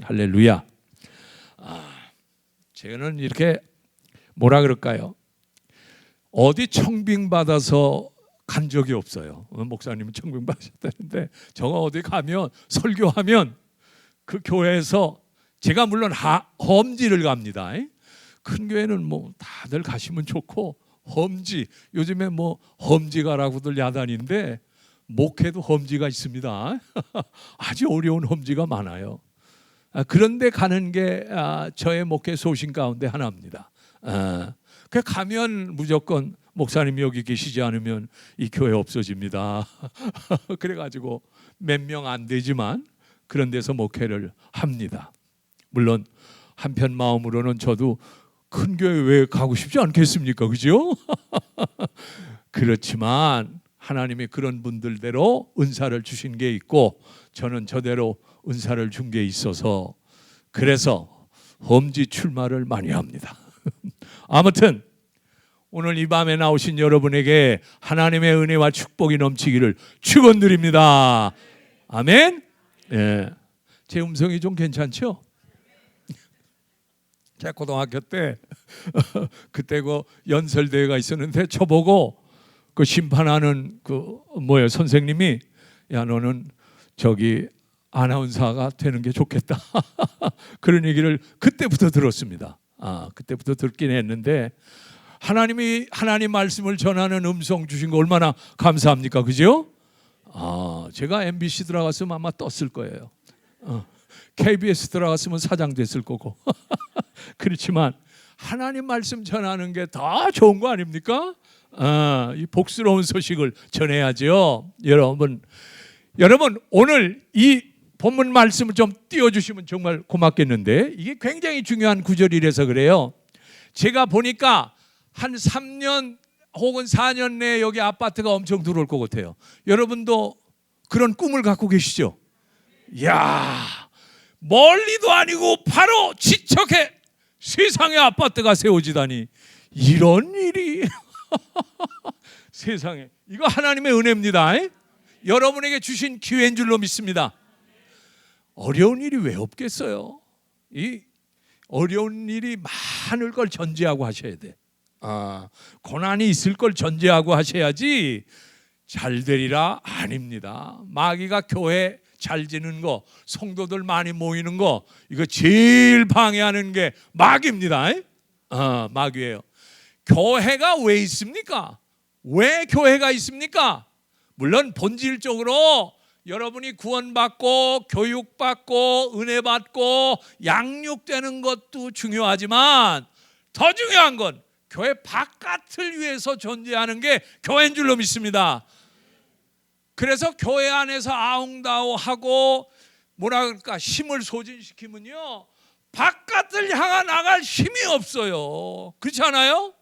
할렐루야. 저는 이렇게 뭐라 그럴까요? 어디 청빙받아서 간 적이 없어요. 목사님은 청빙받으셨다는데 저가 어디 가면 설교하면 그 교회에서 제가 물론 험지를 갑니다. 큰 교회는 뭐 다들 가시면 좋고 험지, 요즘에 뭐 험지 가라고들 야단인데 목회도 험지가 있습니다. 아주 어려운 험지가 많아요. 그런데 가는 게 저의 목회 소신 가운데 하나입니다. 그 가면 무조건 목사님이 여기 계시지 않으면 이 교회 없어집니다. 그래가지고 몇 명 안 되지만 그런 데서 목회를 합니다. 물론 한편 마음으로는 저도 큰 교회 왜 가고 싶지 않겠습니까? 그죠? 그렇지만 하나님이 그런 분들대로 은사를 주신 게 있고 저는 저대로 은사를 준 게 있어서 그래서 험지 출마를 많이 합니다. 아무튼 오늘 이 밤에 나오신 여러분에게 하나님의 은혜와 축복이 넘치기를 축원드립니다. 아멘. 예. 제 음성이 좀 괜찮죠? 제가 고등학교 때 그때 그 연설 대회가 있었는데 저보고 그 심판하는 그 선생님이 야 너는 저기 아나운서가 되는 게 좋겠다. 그런 얘기를 그때부터 들었습니다. 그때부터 듣긴 했는데 하나님 말씀을 전하는 음성 주신 거 얼마나 감사합니까? 그죠? 제가 MBC 들어갔으면 아마 떴을 거예요. KBS 들어갔으면 사장 됐을 거고. 그렇지만 하나님 말씀 전하는 게 더 좋은 거 아닙니까? 이 복스러운 소식을 전해야죠. 여러분 오늘 이 본문 말씀을 좀 띄워주시면 정말 고맙겠는데 이게 굉장히 중요한 구절이라서 그래요. 제가 보니까 한 3년 혹은 4년 내에 여기 아파트가 엄청 들어올 것 같아요. 여러분도 그런 꿈을 갖고 계시죠? 이야, 멀리도 아니고 바로 지척에 세상에 아파트가 세워지다니 이런 일이 세상에 이거 하나님의 은혜입니다. 여러분에게 주신 기회인 줄로 믿습니다. 어려운 일이 왜 없겠어요? 이 어려운 일이 많을 걸 전제하고 하셔야 돼. 고난이 있을 걸 전제하고 하셔야지 잘 되리라 아닙니다. 마귀가 교회 잘 지는 거, 성도들 많이 모이는 거 이거 제일 방해하는 게 마귀입니다. 마귀예요. 교회가 왜 있습니까? 왜 교회가 있습니까? 물론 본질적으로 여러분이 구원받고 교육받고 은혜받고 양육되는 것도 중요하지만 더 중요한 건 교회 바깥을 위해서 존재하는 게 교회인 줄로 믿습니다. 그래서 교회 안에서 아웅다웅하고 뭐라 그럴까 힘을 소진시키면요 바깥을 향해 나갈 힘이 없어요. 그렇지 않아요?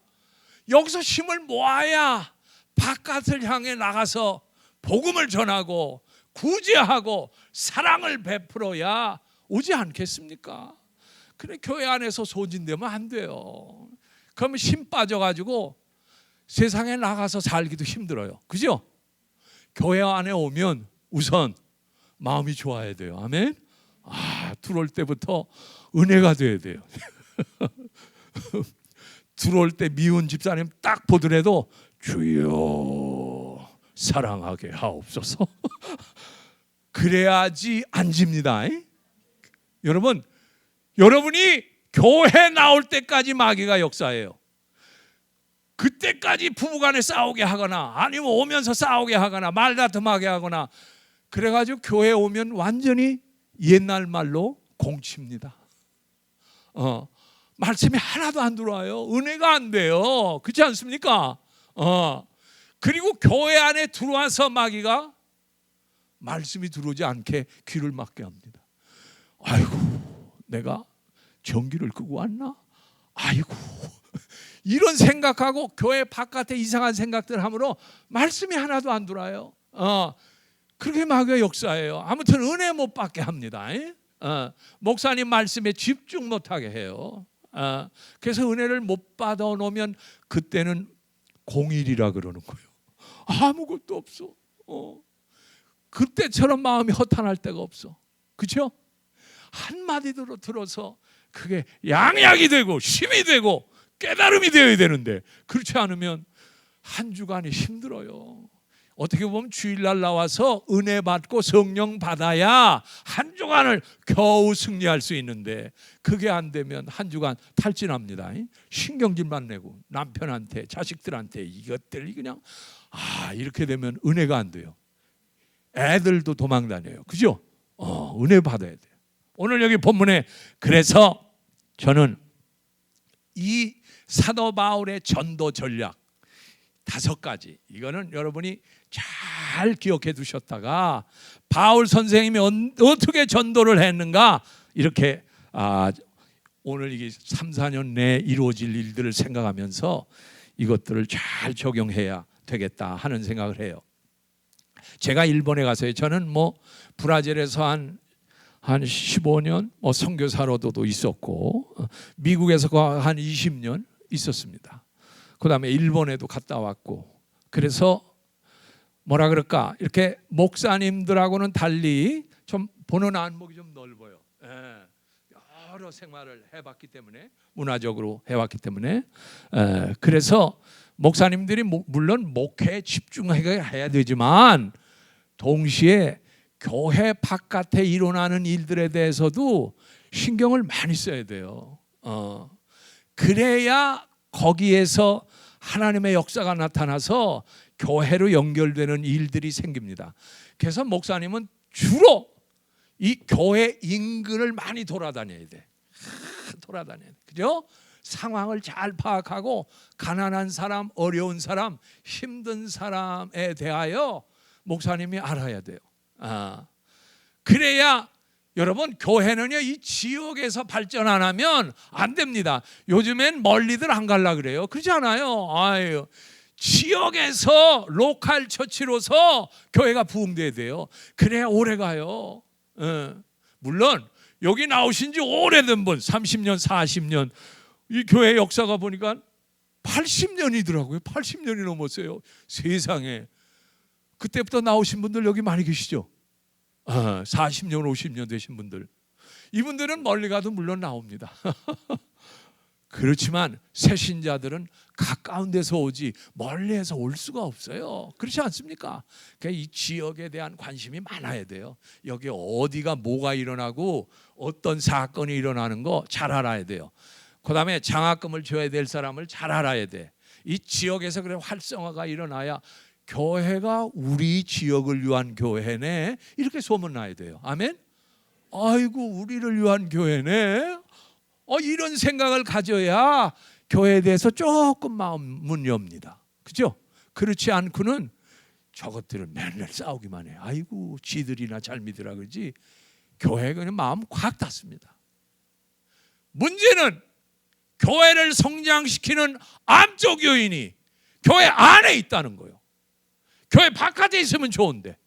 여기서 힘을 모아야 바깥을 향해 나가서 복음을 전하고 구제하고 사랑을 베풀어야 오지 않겠습니까? 그래 교회 안에서 소진되면 안 돼요. 그러면 힘 빠져가지고 세상에 나가서 살기도 힘들어요. 그죠? 교회 안에 오면 우선 마음이 좋아야 돼요. 아멘. 들어올 때부터 은혜가 돼야 돼요. 들어올 때 미운 집사님 딱 보더라도 주여 사랑하게 하옵소서. 그래야지 앉습니다. 여러분이 교회 나올 때까지 마귀가 역사해요. 그때까지 부부간에 싸우게 하거나 아니면 오면서 싸우게 하거나 말다툼하게 하거나 그래가지고 교회 오면 완전히 옛날 말로 공치입니다. 말씀이 하나도 안 들어와요. 은혜가 안 돼요. 그렇지 않습니까? 그리고 교회 안에 들어와서 마귀가 말씀이 들어오지 않게 귀를 막게 합니다. 아이고 내가 전기를 끄고 왔나? 아이고 이런 생각하고 교회 바깥에 이상한 생각들 하므로 말씀이 하나도 안 들어와요. 그렇게 마귀가 역사해요. 아무튼 은혜 못 받게 합니다. 목사님 말씀에 집중 못하게 해요. 그래서 은혜를 못 받아 놓으면 그때는 공일이라 그러는 거예요. 아무것도 없어. 그때처럼 마음이 허탄할 데가 없어. 그렇죠? 한마디로 들어서 그게 양약이 되고 힘이 되고 깨달음이 되어야 되는데 그렇지 않으면 한 주간이 힘들어요. 어떻게 보면 주일날 나와서 은혜 받고 성령 받아야 한 주간을 겨우 승리할 수 있는데 그게 안 되면 한 주간 탈진합니다. 신경질만 내고 남편한테 자식들한테 이것들이 그냥 이렇게 되면 은혜가 안 돼요. 애들도 도망 다녀요. 그죠? 은혜 받아야 돼요. 오늘 여기 본문에 그래서 저는 이 사도 바울의 전도 전략 5가지 이거는 여러분이 잘 기억해 두셨다가 바울 선생님이 어떻게 전도를 했는가 이렇게 오늘 이게 3, 4년 내에 이루어질 일들을 생각하면서 이것들을 잘 적용해야 되겠다 하는 생각을 해요. 제가 일본에 가서요. 저는 뭐 브라질에서 한 15년 선교사로도 있었고 미국에서 한 20년 있었습니다. 그 다음에 일본에도 갔다 왔고 그래서 뭐라 그럴까 이렇게 목사님들하고는 달리 좀 보는 안목이 좀 넓어요. 여러 생활을 해봤기 때문에 문화적으로 해왔기 때문에 그래서 목사님들이 물론 목회에 집중해야 되지만 동시에 교회 바깥에 일어나는 일들에 대해서도 신경을 많이 써야 돼요. 그래야 거기에서 하나님의 역사가 나타나서 교회로 연결되는 일들이 생깁니다. 그래서 목사님은 주로 이 교회 인근을 많이 돌아다녀야 돼. 돌아다녀야 돼. 그죠? 상황을 잘 파악하고 가난한 사람, 어려운 사람, 힘든 사람에 대하여 목사님이 알아야 돼요. 그래야 여러분 교회는요 이 지역에서 발전 안 하면 안 됩니다. 요즘엔 멀리들 안 갈라 그래요. 그렇지 않아요. 지역에서 로컬 처치로서 교회가 부흥돼야 돼요. 그래야 오래 가요. 물론 여기 나오신 지 오래된 분 30년 40년 이 교회 역사가 보니까 80년이더라고요. 80년이 넘었어요. 세상에. 그때부터 나오신 분들 여기 많이 계시죠? 40년 50년 되신 분들 이분들은 멀리 가도 물론 나옵니다. 그렇지만 새신자들은 가까운 데서 오지 멀리에서 올 수가 없어요. 그렇지 않습니까? 그러니까 이 지역에 대한 관심이 많아야 돼요. 여기 어디가 뭐가 일어나고 어떤 사건이 일어나는 거 잘 알아야 돼요. 그 다음에 장학금을 줘야 될 사람을 잘 알아야 돼. 이 지역에서 그래 활성화가 일어나야 교회가 우리 지역을 위한 교회네 이렇게 소문나야 돼요. 아멘. 아이고 우리를 위한 교회네. 이런 생각을 가져야 교회에 대해서 조금 마음은 엽니다. 그죠? 그렇지 않고는 저것들을 맨날 싸우기만 해. 아이고 지들이나 잘 믿으라 그러지 교회가 그냥 마음 확 닫습니다. 문제는 교회를 성장시키는 암적 요인이 교회 안에 있다는 거예요. 교회 바깥에 있으면 좋은데.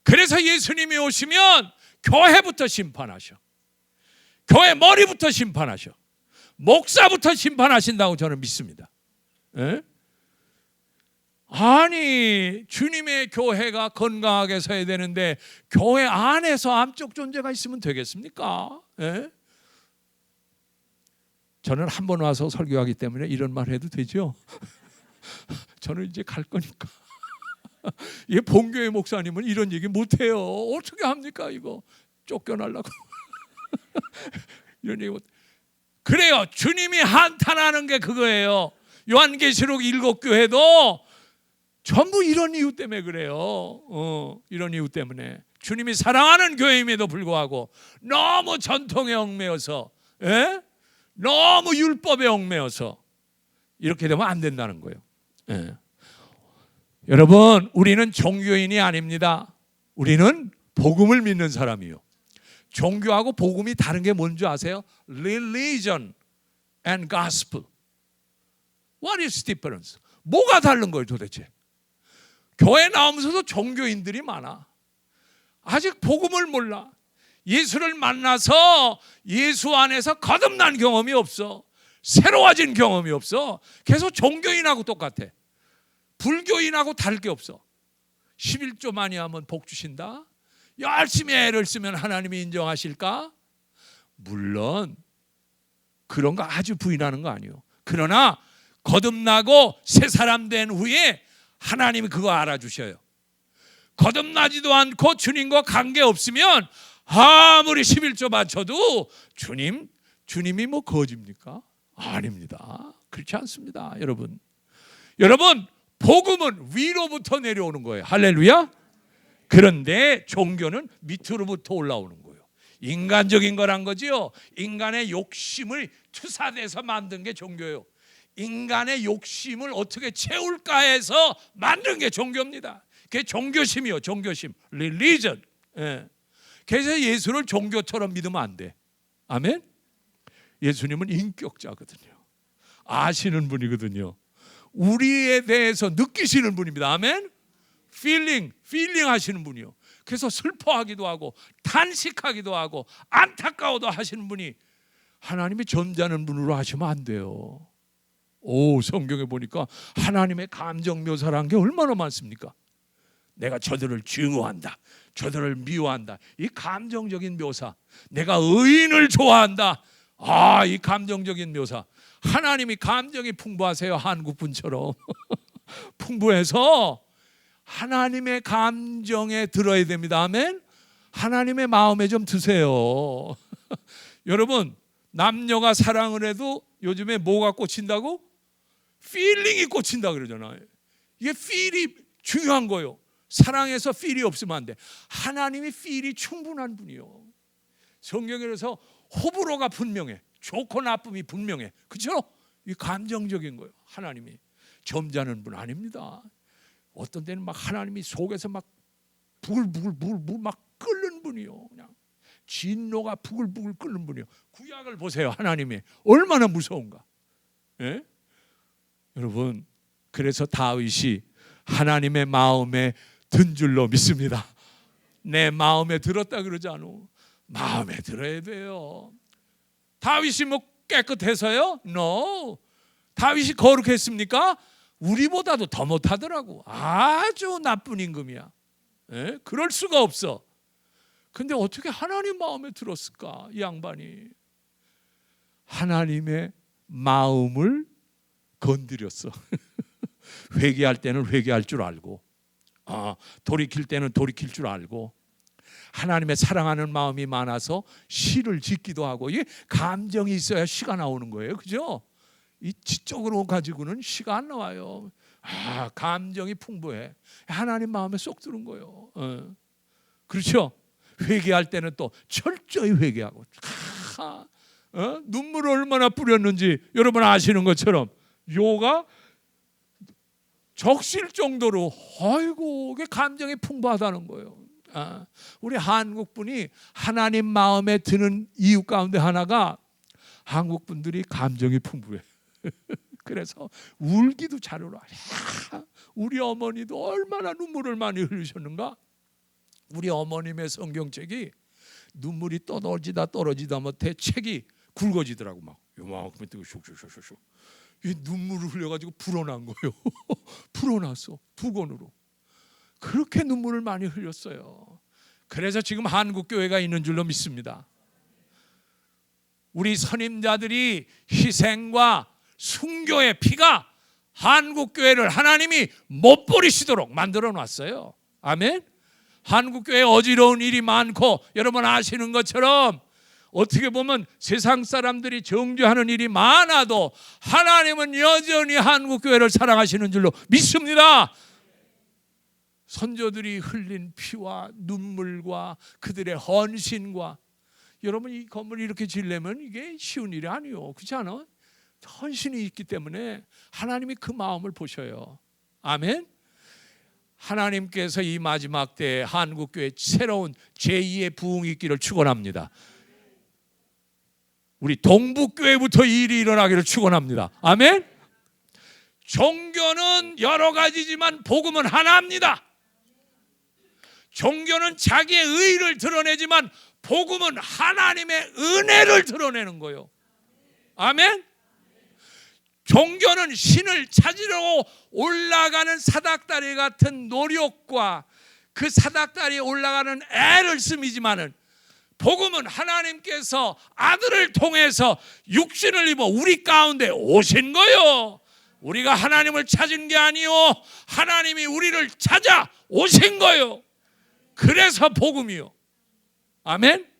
그래서 예수님이 오시면 교회부터 심판하셔. 교회 머리부터 심판하셔. 목사부터 심판하신다고 저는 믿습니다. 아니 주님의 교회가 건강하게 서야 되는데 교회 안에서 암적 존재가 있으면 되겠습니까? 저는 한 번 와서 설교하기 때문에 이런 말 해도 되죠? 저는 이제 갈 거니까. 이 본교회 목사님은 이런 얘기 못해요. 어떻게 합니까 이거? 쫓겨나려고. 이런 얘기 못. 그래요. 주님이 한탄하는 게 그거예요. 요한계시록 7교회도 전부 이런 이유 때문에 그래요. 이런 이유 때문에 주님이 사랑하는 교회임에도 불구하고 너무 전통에 얽매여서 너무 율법에 얽매여서 이렇게 되면 안 된다는 거예요. 여러분 우리는 종교인이 아닙니다. 우리는 복음을 믿는 사람이요. 종교하고 복음이 다른 게 뭔지 아세요? Religion and gospel. What is difference? 뭐가 다른 거예요 도대체? 교회 나오면서도 종교인들이 많아. 아직 복음을 몰라. 예수를 만나서 예수 안에서 거듭난 경험이 없어. 새로워진 경험이 없어. 계속 종교인하고 똑같아. 불교인하고 다를 게 없어. 11조 많이 하면 복 주신다. 열심히 애를 쓰면 하나님이 인정하실까? 물론 그런 거 아주 부인하는 거 아니에요. 그러나 거듭나고 새 사람 된 후에 하나님이 그거 알아주셔요. 거듭나지도 않고 주님과 관계 없으면 아무리 11조 바쳐도 주님이 뭐 거짓입니까? 아닙니다. 그렇지 않습니다. 여러분 복음은 위로부터 내려오는 거예요. 할렐루야. 그런데 종교는 밑으로부터 올라오는 거예요. 인간적인 거란 거지요. 인간의 욕심을 투사돼서 만든 게 종교예요. 인간의 욕심을 어떻게 채울까 해서 만든 게 종교입니다. 그게 종교심이요. 종교심, religion. 예. 그래서 예수를 종교처럼 믿으면 안 돼. 아멘. 예수님은 인격자거든요. 아시는 분이거든요. 우리에 대해서 느끼시는 분입니다. 아멘. feeling 하시는 분이요. 그래서 슬퍼하기도 하고 탄식하기도 하고 안타까워도 하시는 분이 하나님이 점잖은 분으로 하시면 안 돼요. 성경에 보니까 하나님의 감정 묘사라는 게 얼마나 많습니까? 내가 저들을 증오한다, 저들을 미워한다. 이 감정적인 묘사. 내가 의인을 좋아한다. 이 감정적인 묘사. 하나님이 감정이 풍부하세요. 한국 분처럼 풍부해서 하나님의 감정에 들어야 됩니다. 아멘. 하나님의 마음에 좀 드세요. 여러분, 남녀가 사랑을 해도 요즘에 뭐가 꽂힌다고? 필링이 꽂힌다 그러잖아요. 이게 필이 중요한 거예요. 사랑에서 필이 없으면 안 돼. 하나님이 필이 충분한 분이요. 성경에서 호불호가 분명해. 좋고 나쁨이 분명해. 그렇죠? 이 감정적인 거예요. 하나님이 점잖은 분 아닙니다. 어떤 때는 막 하나님이 속에서 막 부글부글 막 끓는 분이요. 그냥 진노가 부글부글 끓는 분이요. 구약을 보세요. 하나님이 얼마나 무서운가. 예? 여러분, 그래서 다윗이 하나님의 마음에 든 줄로 믿습니다. 내 마음에 들었다 그러지 않아. 마음에 들어야 돼요. 다윗이 뭐 깨끗해서요? No. 다윗이 거룩했습니까? 우리보다도 더 못하더라고. 아주 나쁜 임금이야. 예? 그럴 수가 없어. 근데 어떻게 하나님 마음에 들었을까? 이 양반이 하나님의 마음을 건드렸어. 회개할 때는 회개할 줄 알고, 돌이킬 때는 돌이킬 줄 알고, 하나님의 사랑하는 마음이 많아서 시를 짓기도 하고. 이게 감정이 있어야 시가 나오는 거예요. 그죠? 이 지적으로 가지고는 시가 안 나와요. 감정이 풍부해. 하나님 마음에 쏙 드는 거예요. 그렇죠? 회개할 때는 또 철저히 회개하고, 눈물을 얼마나 뿌렸는지 여러분 아시는 것처럼 요가 적실 정도로 그게 감정이 풍부하다는 거예요. 우리 한국 분이 하나님 마음에 드는 이유 가운데 하나가 한국 분들이 감정이 풍부해. 그래서 울기도 잘 울어. 우리 어머니도 얼마나 눈물을 많이 흘리셨는가. 우리 어머님의 성경책이 눈물이 떨어지다 못해 책이 굵어지더라고. 막 요만큼 뜨고 슉슉슉슉. 이 눈물을 흘려가지고 불어난 거예요. 불어났어. 두 권으로. 그렇게 눈물을 많이 흘렸어요. 그래서 지금 한국 교회가 있는 줄로 믿습니다. 우리 선임자들이 희생과 순교의 피가 한국 교회를 하나님이 못 버리시도록 만들어 놨어요. 아멘. 한국 교회에 어지러운 일이 많고, 여러분 아시는 것처럼 어떻게 보면 세상 사람들이 정죄하는 일이 많아도 하나님은 여전히 한국 교회를 사랑하시는 줄로 믿습니다. 선조들이 흘린 피와 눈물과 그들의 헌신과, 여러분 이 건물을 이렇게 지으려면 이게 쉬운 일이 아니에요. 그렇지 않아? 헌신이 있기 때문에 하나님이 그 마음을 보셔요. 아멘. 하나님께서 이 마지막 때에 한국교회 새로운 제2의 부흥이 있기를 축원합니다. 우리 동북교회부터 이 일이 일어나기를 축원합니다. 아멘. 종교는 여러 가지지만 복음은 하나입니다. 종교는 자기의 의의를 드러내지만 복음은 하나님의 은혜를 드러내는 거예요. 아멘. 종교는 신을 찾으려고 올라가는 사닥다리 같은 노력과 그 사닥다리에 올라가는 애를 씀이지만은 복음은 하나님께서 아들을 통해서 육신을 입어 우리 가운데 오신 거요. 우리가 하나님을 찾은 게 아니요, 하나님이 우리를 찾아 오신 거요. 그래서 복음이요. 아멘.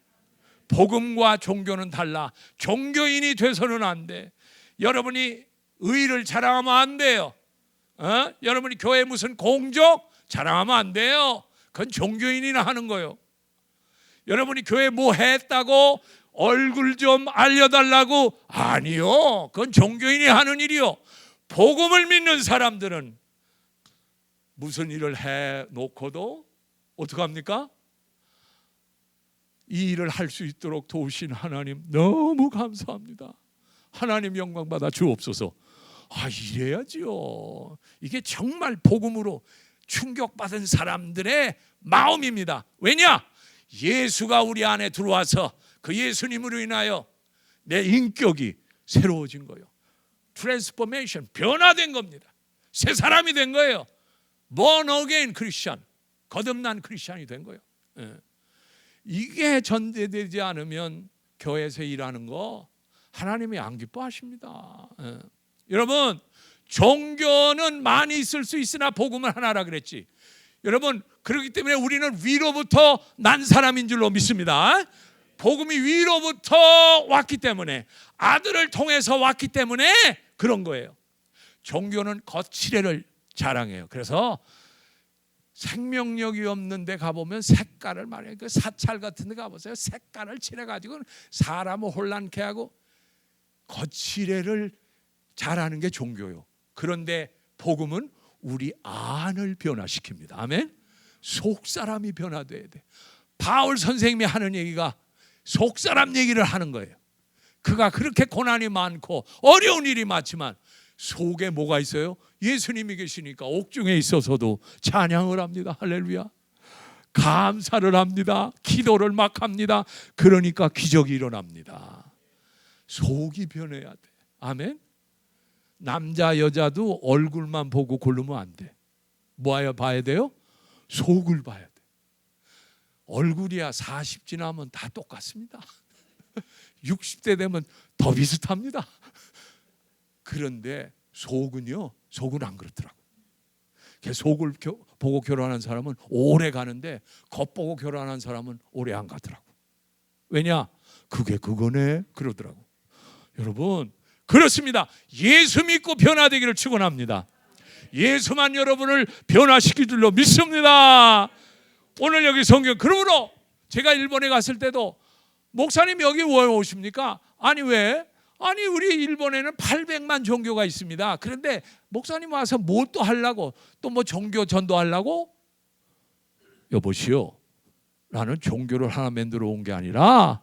복음과 종교는 달라. 종교인이 돼서는 안 돼. 여러분이 의를 자랑하면 안 돼요. 여러분이 교회 무슨 공적 자랑하면 안 돼요. 그건 종교인이나 하는 거예요. 여러분이 교회 뭐 했다고 얼굴 좀 알려달라고, 아니요, 그건 종교인이 하는 일이요. 복음을 믿는 사람들은 무슨 일을 해놓고도 어떡합니까? 이 일을 할 수 있도록 도우신 하나님 너무 감사합니다. 하나님 영광 받아 주옵소서. 이래야지요. 이게 정말 복음으로 충격받은 사람들의 마음입니다. 왜냐? 예수가 우리 안에 들어와서 그 예수님으로 인하여 내 인격이 새로워진 거예요. 트랜스포메이션, 변화된 겁니다. 새 사람이 된 거예요. born again 크리스천, 거듭난 크리스천이 된 거예요. 이게 전제되지 않으면 교회에서 일하는 거 하나님이 안 기뻐하십니다. 여러분, 종교는 많이 있을 수 있으나 복음은 하나라 그랬지. 여러분, 그렇기 때문에 우리는 위로부터 난 사람인 줄로 믿습니다. 복음이 위로부터 왔기 때문에, 아들을 통해서 왔기 때문에 그런 거예요. 종교는 거칠애를 자랑해요. 그래서 생명력이 없는 데 가보면 색깔을 말해요. 그 사찰 같은 데 가보세요. 색깔을 칠해가지고 사람을 혼란케 하고 거칠애를 잘하는 게 종교요. 그런데 복음은 우리 안을 변화시킵니다. 아멘. 속사람이 변화돼야 돼. 바울 선생님이 하는 얘기가 속사람 얘기를 하는 거예요. 그가 그렇게 고난이 많고 어려운 일이 많지만 속에 뭐가 있어요? 예수님이 계시니까 옥중에 있어서도 찬양을 합니다. 할렐루야. 감사를 합니다. 기도를 막 합니다. 그러니까 기적이 일어납니다. 속이 변해야 돼. 아멘. 남자 여자도 얼굴만 보고 고르면 안 돼. 뭐 봐야 돼요? 속을 봐야 돼. 얼굴이야 40 지나면 다 똑같습니다. 60대 되면 더 비슷합니다. 그런데 속은요, 속은 안 그렇더라고. 속을 보고 결혼한 사람은 오래 가는데 겉보고 결혼한 사람은 오래 안 가더라고. 왜냐? 그게 그거네 그러더라고. 여러분, 그렇습니다. 예수 믿고 변화되기를 축원합니다. 예수만 여러분을 변화시킬 줄로 믿습니다. 오늘 여기 성경, 그러므로 제가 일본에 갔을 때도 목사님 여기 왜 오십니까? 아니 왜? 아니 우리 일본에는 800만 종교가 있습니다. 그런데 목사님 와서 뭐 또 하려고? 또 뭐 종교 전도하려고? 여보시오, 나는 종교를 하나 만들어 온 게 아니라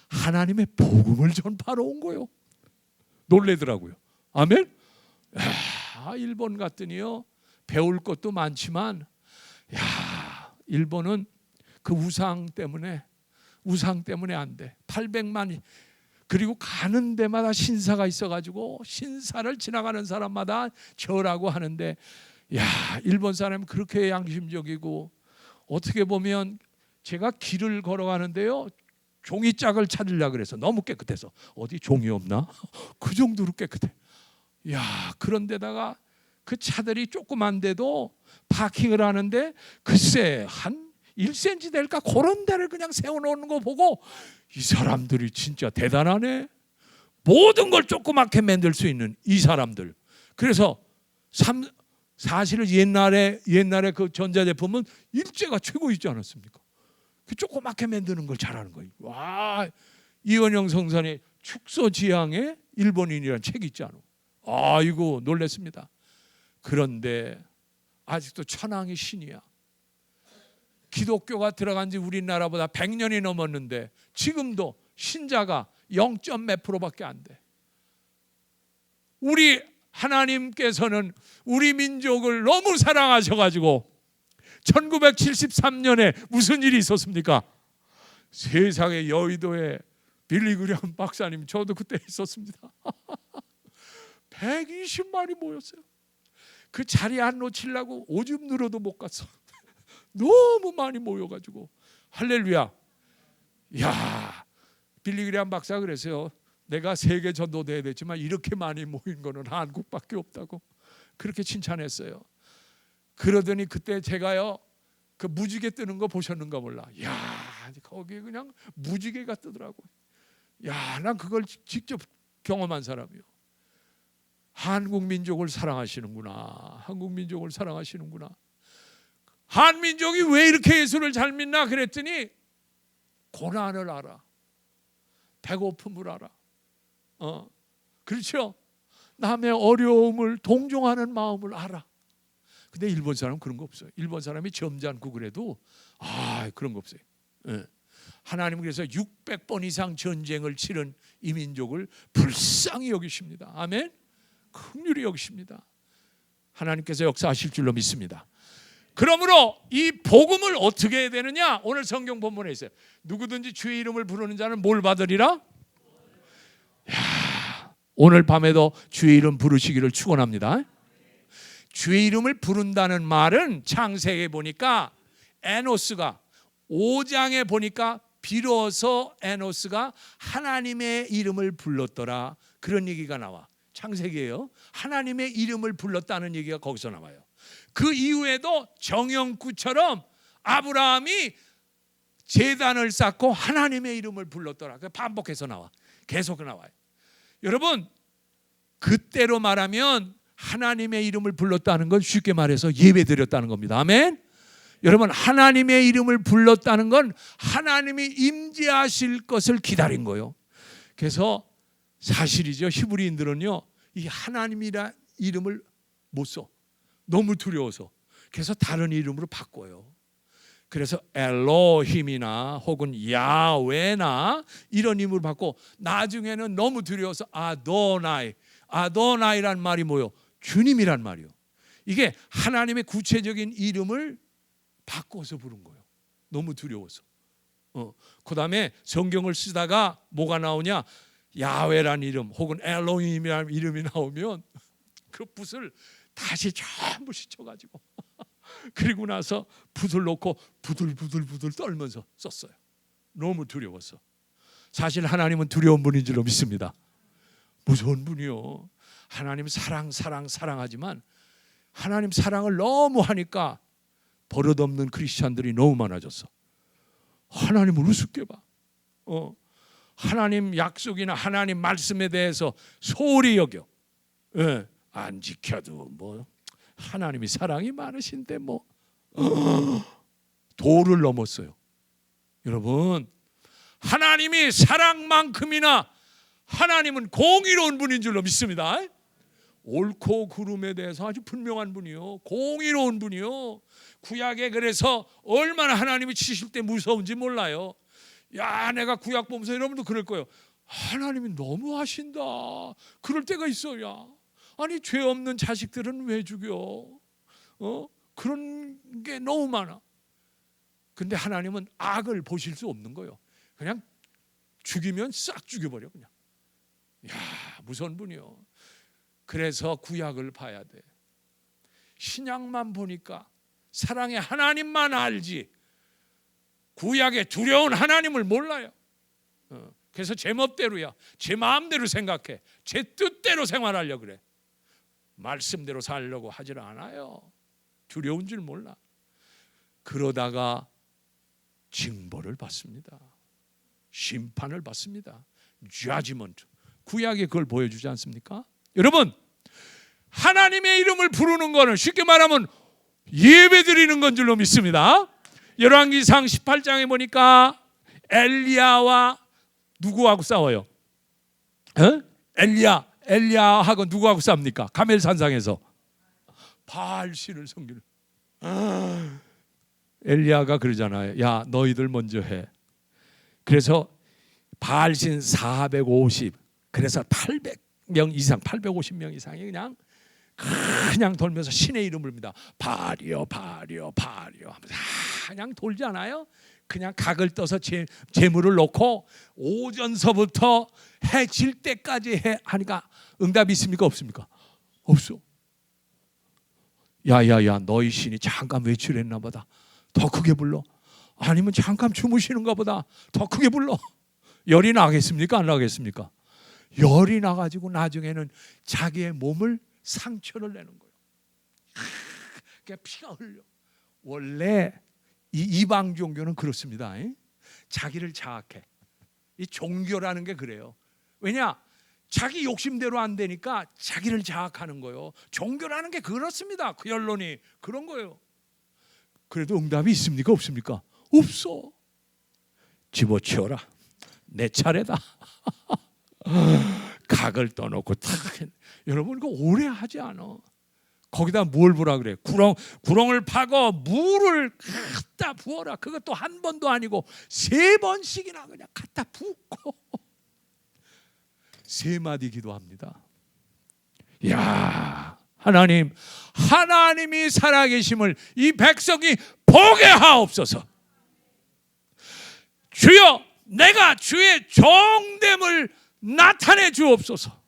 하나님의 복음을 전파하러 온 거요. 놀래더라고요. 아멘. 일본 갔더니요, 배울 것도 많지만, 일본은 그 우상 때문에 안 돼. 800만. 그리고 가는 데마다 신사가 있어가지고 신사를 지나가는 사람마다 절하고 하는데, 일본 사람은 그렇게 양심적이고, 어떻게 보면 제가 길을 걸어가는데요, 종이짝을 찾으려고 그래서 너무 깨끗해서 어디 종이 없나? 그 정도로 깨끗해. 그런데다가 그 차들이 조그만데도 파킹을 하는데 글쎄 한 1cm 될까 그런 데를 그냥 세워놓는 거 보고 이 사람들이 진짜 대단하네. 모든 걸 조그맣게 만들 수 있는 이 사람들. 그래서 사실은 옛날에 그 전자제품은 일제가 최고이지 않았습니까? 그 조그맣게 만드는 걸 잘하는 거예요. 이원영 성산의 축소지향의 일본인이라는 책이 있지 않아? 이거 놀랬습니다. 그런데 아직도 천황이 신이야. 기독교가 들어간 지 우리나라보다 100년이 넘었는데 지금도 신자가 0.몇 %밖에 안 돼. 우리 하나님께서는 우리 민족을 너무 사랑하셔가지고 1973년에 무슨 일이 있었습니까? 세상에 여의도에 빌리그리엄 박사님, 저도 그때 있었습니다. 120만이 모였어요. 그 자리 안 놓치려고 오줌 누러도 못 갔어. 너무 많이 모여가지고 할렐루야. 야, 빌리그레암 박사가 그랬어요. 내가 세계 전도대회 됐지만 이렇게 많이 모인 거는 한국밖에 없다고 그렇게 칭찬했어요. 그러더니 그때 제가요, 그 무지개 뜨는 거 보셨는가 몰라. 야, 거기 그냥 무지개가 뜨더라고. 야, 난 그걸 직접 경험한 사람이요. 한국 민족을 사랑하시는구나. 한국 민족을 사랑하시는구나. 한민족이 왜 이렇게 예수를 잘 믿나 그랬더니 고난을 알아. 배고픔을 알아. 그렇죠? 남의 어려움을 동정하는 마음을 알아. 근데 일본 사람은 그런 거 없어요. 일본 사람이 점잖고 그래도 그런 거 없어요. 하나님은 그래서 600번 이상 전쟁을 치른 이 민족을 불쌍히 여기십니다. 아멘. 긍휼히 여기십니다. 하나님께서 역사하실 줄로 믿습니다. 그러므로 이 복음을 어떻게 해야 되느냐? 오늘 성경 본문에 있어요. 누구든지 주의 이름을 부르는 자는 뭘 받으리라? 오늘 밤에도 주의 이름 부르시기를 축원합니다. 주의 이름을 부른다는 말은 창세기에 보니까 에노스가 5장에 보니까 비로소 에노스가 하나님의 이름을 불렀더라. 그런 얘기가 나와. 창세기예요. 하나님의 이름을 불렀다는 얘기가 거기서 나와요. 그 이후에도 정형구처럼 아브라함이 제단을 쌓고 하나님의 이름을 불렀더라. 반복해서 나와. 계속 나와요. 여러분, 그때로 말하면 하나님의 이름을 불렀다는 건 쉽게 말해서 예배드렸다는 겁니다. 아멘. 여러분, 하나님의 이름을 불렀다는 건 하나님이 임재하실 것을 기다린 거예요. 그래서 사실이죠. 히브리인들은요, 이 하나님이란 이름을 못 써. 너무 두려워서. 그래서 다른 이름으로 바꿔요. 그래서 엘로힘이나 혹은 야훼나 이런 이름으로 바꿔. 나중에는 너무 두려워서 아도나이란 말이 뭐요? 주님이란 말이요. 이게 하나님의 구체적인 이름을 바꿔서 부른 거예요. 너무 두려워서. 그 다음에 성경을 쓰다가 뭐가 나오냐? 야훼란 이름 혹은 엘로힘이라는 이름이 나오면 그 붓을 다시 전부 씻어가지고 그리고 나서 붓을 놓고 부들부들 떨면서 썼어요. 너무 두려워서. 사실 하나님은 두려운 분인 줄로 믿습니다. 무서운 분이요. 하나님 사랑하지만 하나님 사랑을 너무 하니까 버릇없는 크리스찬들이 너무 많아졌어. 하나님을 우습게 봐. 하나님 약속이나 하나님 말씀에 대해서 소홀히 여겨. 안 지켜도 뭐 하나님이 사랑이 많으신데 뭐 도를 넘었어요. 여러분, 하나님이 사랑만큼이나 하나님은 공의로운 분인 줄로 믿습니다. 옳고 그름에 대해서 아주 분명한 분이요, 공의로운 분이요. 구약에 그래서 얼마나 하나님이 치실 때 무서운지 몰라요. 야, 내가 구약 보면서 여러분도 그럴 거예요. 하나님이 너무 하신다. 그럴 때가 있어야. 아니, 죄 없는 자식들은 왜 죽여? 그런 게 너무 많아. 근데 하나님은 악을 보실 수 없는 거예요. 그냥 죽이면 싹 죽여버려 그냥. 야, 무서운 분이요. 그래서 구약을 봐야 돼. 신약만 보니까 사랑의 하나님만 알지 구약의 두려운 하나님을 몰라요. 그래서 제 멋대로야. 제 마음대로 생각해. 제 뜻대로 생활하려고 그래. 말씀대로 살려고 하질 않아요. 두려운 줄 몰라. 그러다가 징벌을 받습니다. 심판을 받습니다. judgment. 구약이 그걸 보여주지 않습니까? 여러분, 하나님의 이름을 부르는 거는 쉽게 말하면 예배 드리는 건 줄로 믿습니다. 열왕기상 18장에 보니까 엘리야와 누구하고 싸워요? 엘리야하고 누구하고 싸웁니까? 가멜산상에서 바알신을 섬기는. 엘리야가 그러잖아요. 야, 너희들 먼저 해. 그래서 바알신 450, 그래서 800명 이상, 850명 이상이 그냥 돌면서 신의 이름을 봅니다. 바알이여 바알이여 바알이여 하면서 그냥 돌잖아요. 그냥 각을 떠서 제물을 놓고 오전서부터 해 질 때까지 하니까 응답이 있습니까? 없습니까? 없어. 야야야, 너희 신이 잠깐 외출했나 보다. 더 크게 불러. 아니면 잠깐 주무시는가 보다 더 크게 불러. 열이 나겠습니까? 안 나겠습니까? 열이 나가지고 나중에는 자기의 몸을 상처를 내는 거예요. 피가 흘려. 원래 이 이방 종교는 그렇습니다. 자기를 자학해. 이 종교라는 게 그래요. 왜냐? 자기 욕심대로 안 되니까 자기를 자학하는 거예요. 종교라는 게 그렇습니다. 그 연론이 그런 거예요. 그래도 응답이 있습니까? 없습니까? 없어. 집어치워라. 내 차례다. 각을 떠놓고 탁. 여러분, 그거 오래 하지 않아. 거기다 뭘 부라 그래? 구렁을 파고 물을 갖다 부어라. 그것도 한 번도 아니고 3번씩이나 그냥 갖다 붓고 3마디 기도합니다. 야, 하나님이 살아계심을 이 백성이 보게 하옵소서. 주여, 내가 주의 종됨을 나타내 주옵소서.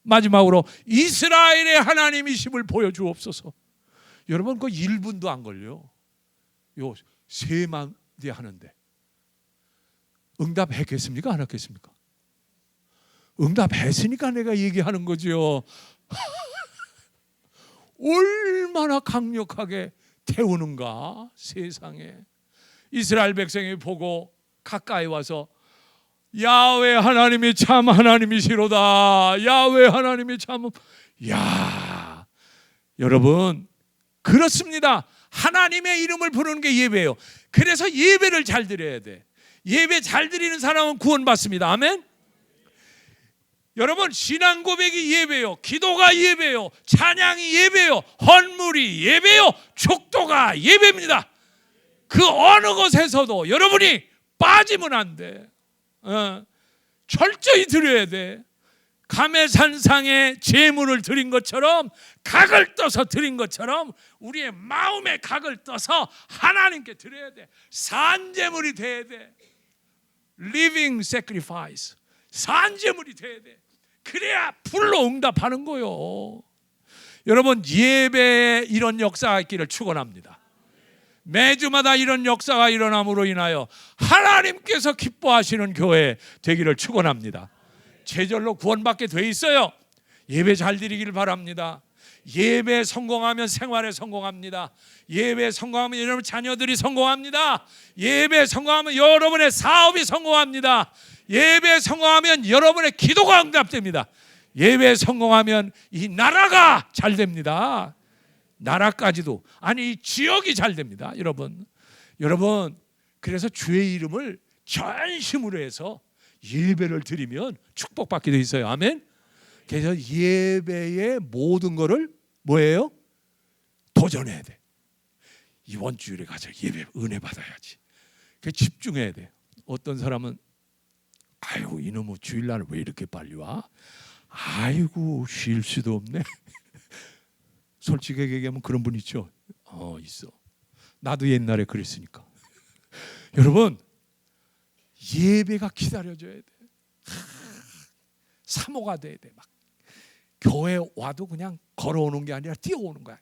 마지막으로 이스라엘의 하나님이심을 보여주옵소서. 여러분, 그 1분도 안 걸려. 요 3마디 하는데 응답했겠습니까? 안 했겠습니까? 응답했으니까 내가 얘기하는 거죠. 얼마나 강력하게 태우는가. 세상에. 이스라엘 백성이 보고 가까이 와서 야훼 하나님이 참 하나님이시로다. 야훼 하나님이 참. 야, 여러분, 그렇습니다. 하나님의 이름을 부르는 게 예배예요. 그래서 예배를 잘 드려야 돼. 예배 잘 드리는 사람은 구원받습니다. 아멘. 여러분, 신앙 고백이 예배요, 기도가 예배요, 찬양이 예배요, 헌물이 예배요, 축도가 예배입니다. 그 어느 곳에서도 여러분이 빠지면 안 돼. 철저히 드려야 돼. 감회산상에 제물을 드린 것처럼, 각을 떠서 드린 것처럼 우리의 마음의 각을 떠서 하나님께 드려야 돼. 산제물이 돼야 돼. Living sacrifice. 산제물이 돼야 돼. 그래야 불로 응답하는 거요. 여러분, 예배에 이런 역사가 있기를 축원합니다. 매주마다 이런 역사가 일어남으로 인하여 하나님께서 기뻐하시는 교회 되기를 축원합니다. 제절로 구원받게 돼 있어요. 예배 잘 드리기를 바랍니다. 예배 성공하면 생활에 성공합니다. 예배 성공하면 여러분 자녀들이 성공합니다. 예배 성공하면 여러분의 사업이 성공합니다. 예배 성공하면 여러분의 기도가 응답됩니다. 예배 성공하면 이 나라가 잘 됩니다. 나라까지도, 아니 지역이 잘 됩니다. 여러분, 그래서 주의 이름을 전심으로 해서 예배를 드리면 축복받게 돼 있어요. 아멘. 그래서 예배의 모든 거를 뭐예요? 도전해야 돼. 이번 주일에 가서 예배 은혜 받아야지. 그 집중해야 돼. 어떤 사람은 아이고 이놈의 주일날 왜 이렇게 빨리 와? 아이고 쉴 수도 없네. 솔직하게 얘기하면 그런 분 있죠. 있어. 나도 옛날에 그랬으니까. 여러분, 예배가 기다려져야 돼. 사모가 돼야 돼. 막 교회 와도 그냥 걸어오는 게 아니라 뛰어오는 거야.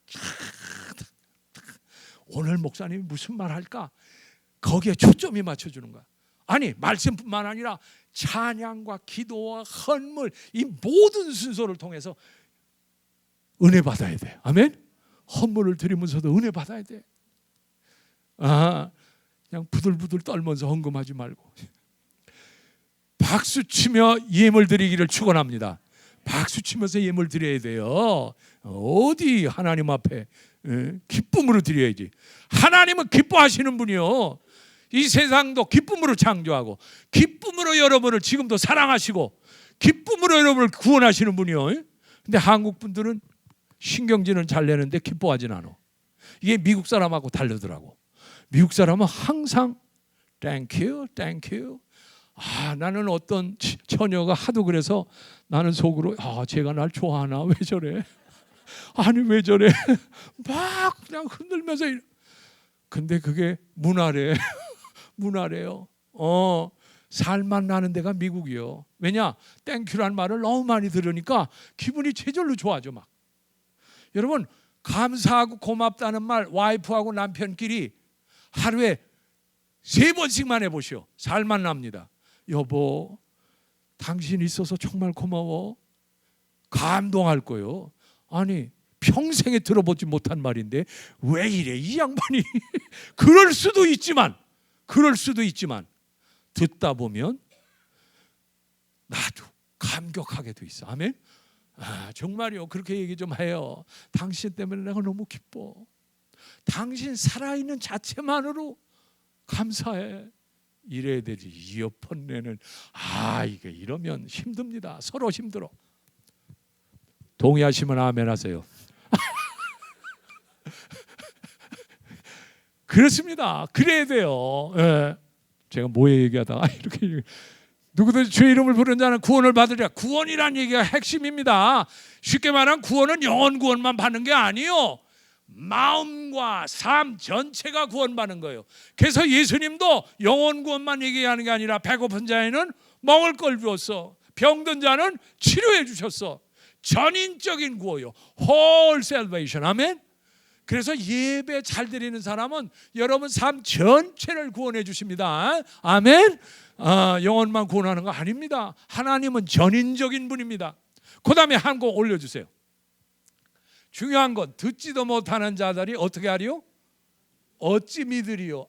오늘 목사님이 무슨 말 할까? 거기에 초점이 맞춰주는 거야. 아니, 말씀뿐만 아니라 찬양과 기도와 헌물, 이 모든 순서를 통해서 은혜 받아야 돼. 아멘. 헌물을 드리면서도 은혜 받아야 돼. 그냥 부들부들 떨면서 헌금하지 말고 박수 치며 예물 드리기를 축원합니다. 박수 치면서 예물 드려야 돼요. 어디 하나님 앞에 기쁨으로 드려야지. 하나님은 기뻐하시는 분이요. 이 세상도 기쁨으로 창조하고 기쁨으로 여러분을 지금도 사랑하시고 기쁨으로 여러분을 구원하시는 분이요. 근데 한국 분들은 신경질은 잘 내는데 기뻐하진 않아. 이게 미국 사람하고 다르더라고. 미국 사람은 항상 Thank you, thank you. 나는 어떤 처녀가 하도 그래서 나는 속으로 제가 날 좋아하나? 왜 저래? 아니 왜 저래? 막 그냥 흔들면서 근데 그게 문화래. 문화래요. 살만 나는 데가 미국이요. 왜냐? 땡큐란 말을 너무 많이 들으니까 기분이 제절로 좋아져 막. 여러분, 감사하고 고맙다는 말 와이프하고 남편끼리 하루에 3번씩만 해보시오. 살만 납니다. 여보, 당신 있어서 정말 고마워. 감동할 거요. 아니, 평생에 들어보지 못한 말인데 왜 이래 이 양반이. 그럴 수도 있지만 듣다 보면 나도 감격하게 돼 있어. 아멘. 정말요. 그렇게 얘기 좀 해요. 당신 때문에 내가 너무 기뻐. 당신 살아있는 자체만으로 감사해. 이래야 되지. 이어폰 내는 이게 이러면 힘듭니다. 서로 힘들어. 동의하시면 아멘 하세요. 그렇습니다. 그래야 돼요. 예. 제가 뭐에 얘기하다가 이렇게 누구든지 주의 이름을 부르는 자는 구원을 받으리라. 구원이란 얘기가 핵심입니다. 쉽게 말하면 구원은 영혼 구원만 받는 게 아니요, 마음과 삶 전체가 구원받는 거예요. 그래서 예수님도 영혼 구원만 얘기하는 게 아니라 배고픈 자에는 먹을 걸 주었어. 병든 자는 치료해 주셨어. 전인적인 구원이요. whole salvation. 아멘. 그래서 예배 잘 드리는 사람은 여러분 삶 전체를 구원해 주십니다. 아멘. 영혼만 구원하는 거 아닙니다. 하나님은 전인적인 분입니다. 그 다음에 한 곡 올려주세요. 중요한 건 듣지도 못하는 자들이 어떻게 하리요? 어찌 믿으리요?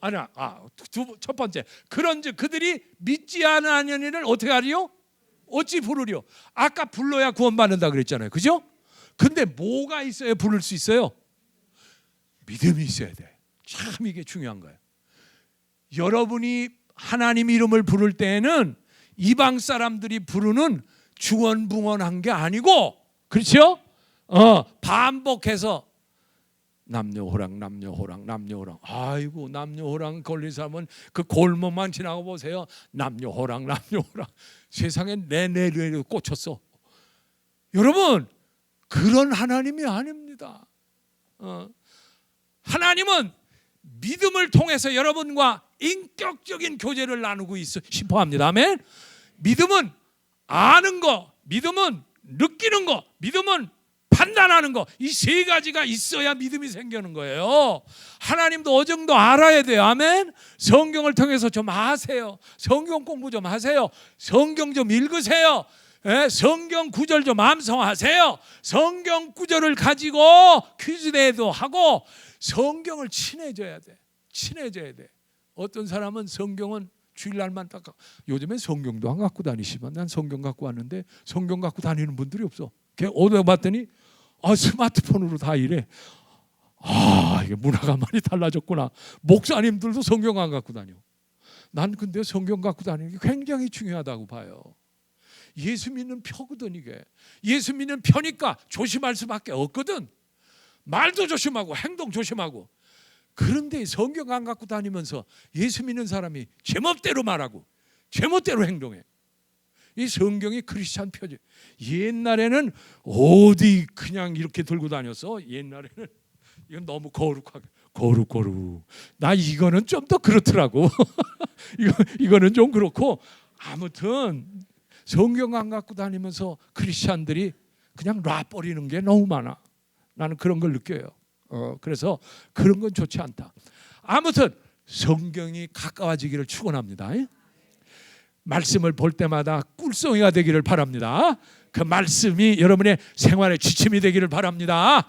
첫 번째, 그런즉 그들이 믿지 않으는 이를 어떻게 하리요? 어찌 부르리요? 아까 불러야 구원받는다 그랬잖아요. 그죠? 근데 뭐가 있어야 부를 수 있어요? 믿음이 있어야 돼. 참 이게 중요한 거예요. 여러분이 하나님 이름을 부를 때에는 이방 사람들이 부르는 주원붕원한 게 아니고, 그렇죠? 반복해서 남녀호랑. 아이고, 남녀호랑 걸린 사람은 그 골목만 지나고 보세요. 남녀호랑. 세상에 내내를 꽂혔어. 여러분, 그런 하나님이 아닙니다. 하나님은 믿음을 통해서 여러분과 인격적인 교제를 나누고 싶어 합니다. 아멘. 믿음은 아는 거, 믿음은 느끼는 거, 믿음은 판단하는 거, 이 세 가지가 있어야 믿음이 생기는 거예요. 하나님도 어느 정도 알아야 돼요. 아멘. 성경을 통해서 좀 아세요. 성경 공부 좀 하세요. 성경 좀 읽으세요. 성경 구절 좀 암송하세요. 성경 구절을 가지고 퀴즈 대회도 하고 성경을 친해져야 돼. 어떤 사람은 성경은 주일날만 딱, 요즘엔 성경도 안 갖고 다니시면, 난 성경 갖고 왔는데 성경 갖고 다니는 분들이 없어. 어디 봤더니 스마트폰으로 다 이래. 이게 문화가 많이 달라졌구나. 목사님들도 성경 안 갖고 다녀. 난 근데 성경 갖고 다니는 게 굉장히 중요하다고 봐요. 예수 믿는 표거든 이게. 예수 믿는 표니까 조심할 수밖에 없거든. 말도 조심하고 행동 조심하고. 그런데 성경 안 갖고 다니면서 예수 믿는 사람이 제멋대로 말하고 제멋대로 행동해. 이 성경이 크리스찬 표지. 옛날에는 어디 그냥 이렇게 들고 다녔어. 옛날에는 이건 너무 거룩하게 거룩. 나 이거는 좀 더 그렇더라고. 이거는 좀 그렇고. 아무튼 성경 안 갖고 다니면서 크리스찬들이 그냥 놔버리는 게 너무 많아. 나는 그런 걸 느껴요. 그래서 그런 건 좋지 않다. 아무튼 성경이 가까워지기를 축원합니다. 말씀을 볼 때마다 꿀송이가 되기를 바랍니다. 그 말씀이 여러분의 생활의 지침이 되기를 바랍니다.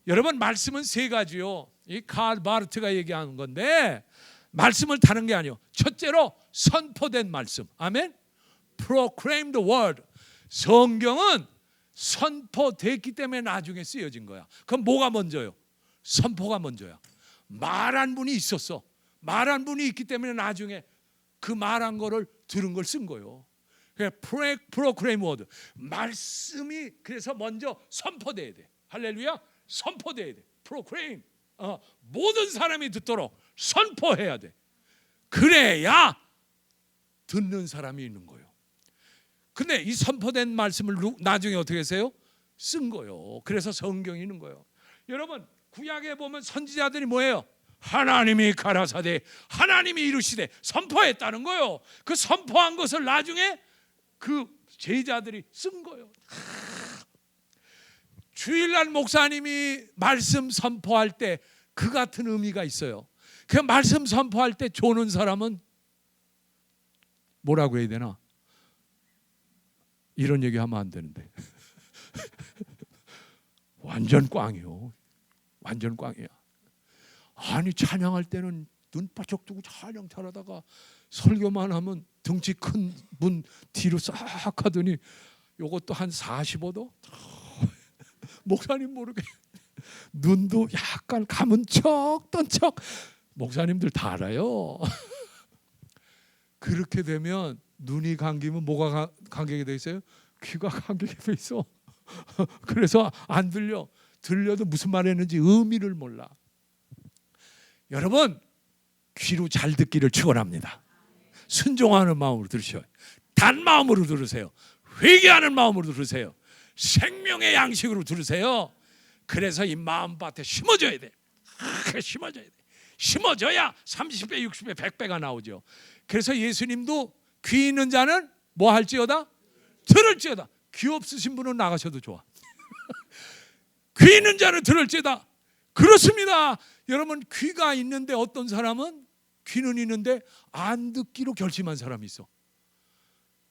여러분, 말씀은 세 가지요. 이 칼 바르트가 얘기하는 건데, 말씀을 다른 게 아니요. 첫째로 선포된 말씀. 아멘. Proclaim the word. 성경은 선포됐기 때문에 나중에 쓰여진 거야. 그럼 뭐가 먼저요? 선포가 먼저야. 말한 분이 있었어. 말한 분이 있기 때문에 나중에 그 말한 거를 들은 걸 쓴 거예요. Proclaim word. 말씀이 그래서 먼저 선포돼야 돼. 할렐루야. 선포돼야 돼. Proclaim. 모든 사람이 듣도록 선포해야 돼. 그래야 듣는 사람이 있는 거예요. 근데 이 선포된 말씀을 나중에 어떻게 하세요? 쓴 거예요. 그래서 성경이 있는 거예요. 여러분, 구약에 보면 선지자들이 뭐예요? 하나님이 가라사대, 하나님이 이루시되 선포했다는 거예요. 그 선포한 것을 나중에 그 제자들이 쓴 거예요. 주일날 목사님이 말씀 선포할 때 그 같은 의미가 있어요. 그 말씀 선포할 때 조는 사람은 뭐라고 해야 되나? 이런 얘기하면 안 되는데 완전 꽝이요. 완전 꽝이야. 아니 찬양할 때는 눈 바짝 뜨고 찬양 잘하다가 설교만 하면 덩치 큰 분 뒤로 싹 하더니 요것도 한 45도 목사님 모르게 눈도 약간 감은 척 떤 척. 목사님들 다 알아요. 그렇게 되면 눈이 감기면 뭐가 감기게 돼 있어요? 귀가 감기게 돼 있어. 그래서 안 들려. 들려도 무슨 말 했는지 의미를 몰라. 여러분 귀로 잘 듣기를 축원합니다. 순종하는 마음으로 들으셔요. 단 마음으로 들으세요. 회개하는 마음으로 들으세요. 생명의 양식으로 들으세요. 그래서 이 마음밭에 심어줘야 돼. 심어줘야 돼. 심어줘야 30배, 60배, 100배가 나오죠. 그래서 예수님도 귀 있는 자는 뭐 할지어다? 들을지어다. 귀 없으신 분은 나가셔도 좋아. 귀 있는 자는 들을지어다. 그렇습니다. 여러분 귀가 있는데 어떤 사람은 귀는 있는데 안 듣기로 결심한 사람이 있어.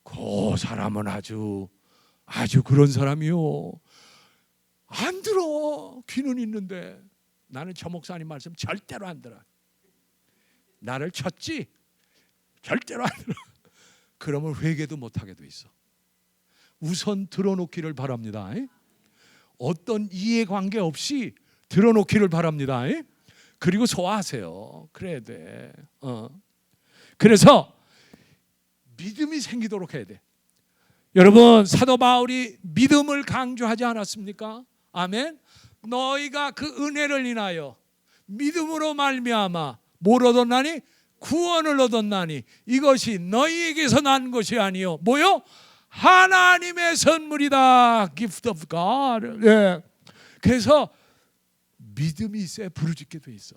그 사람은 아주 그런 사람이요. 안 들어. 귀는 있는데 나는 저 목사님 말씀 절대로 안 들어. 나를 쳤지? 절대로 안 들어. 그러면 회개도 못하게 돼 있어. 우선 들어놓기를 바랍니다. 어떤 이해관계 없이 들어놓기를 바랍니다. 그리고 소화하세요. 그래야 돼. 그래서 믿음이 생기도록 해야 돼. 여러분 사도 바울이 믿음을 강조하지 않았습니까? 아멘. 너희가 그 은혜를 인하여 믿음으로 말미암아 뭘 얻었나니? 구원을 얻었나니 이것이 너희에게서 난 것이 아니요 뭐요? 하나님의 선물이다. Gift of God. 예. 그래서 믿음이 있어야 부르짖게 돼 있어.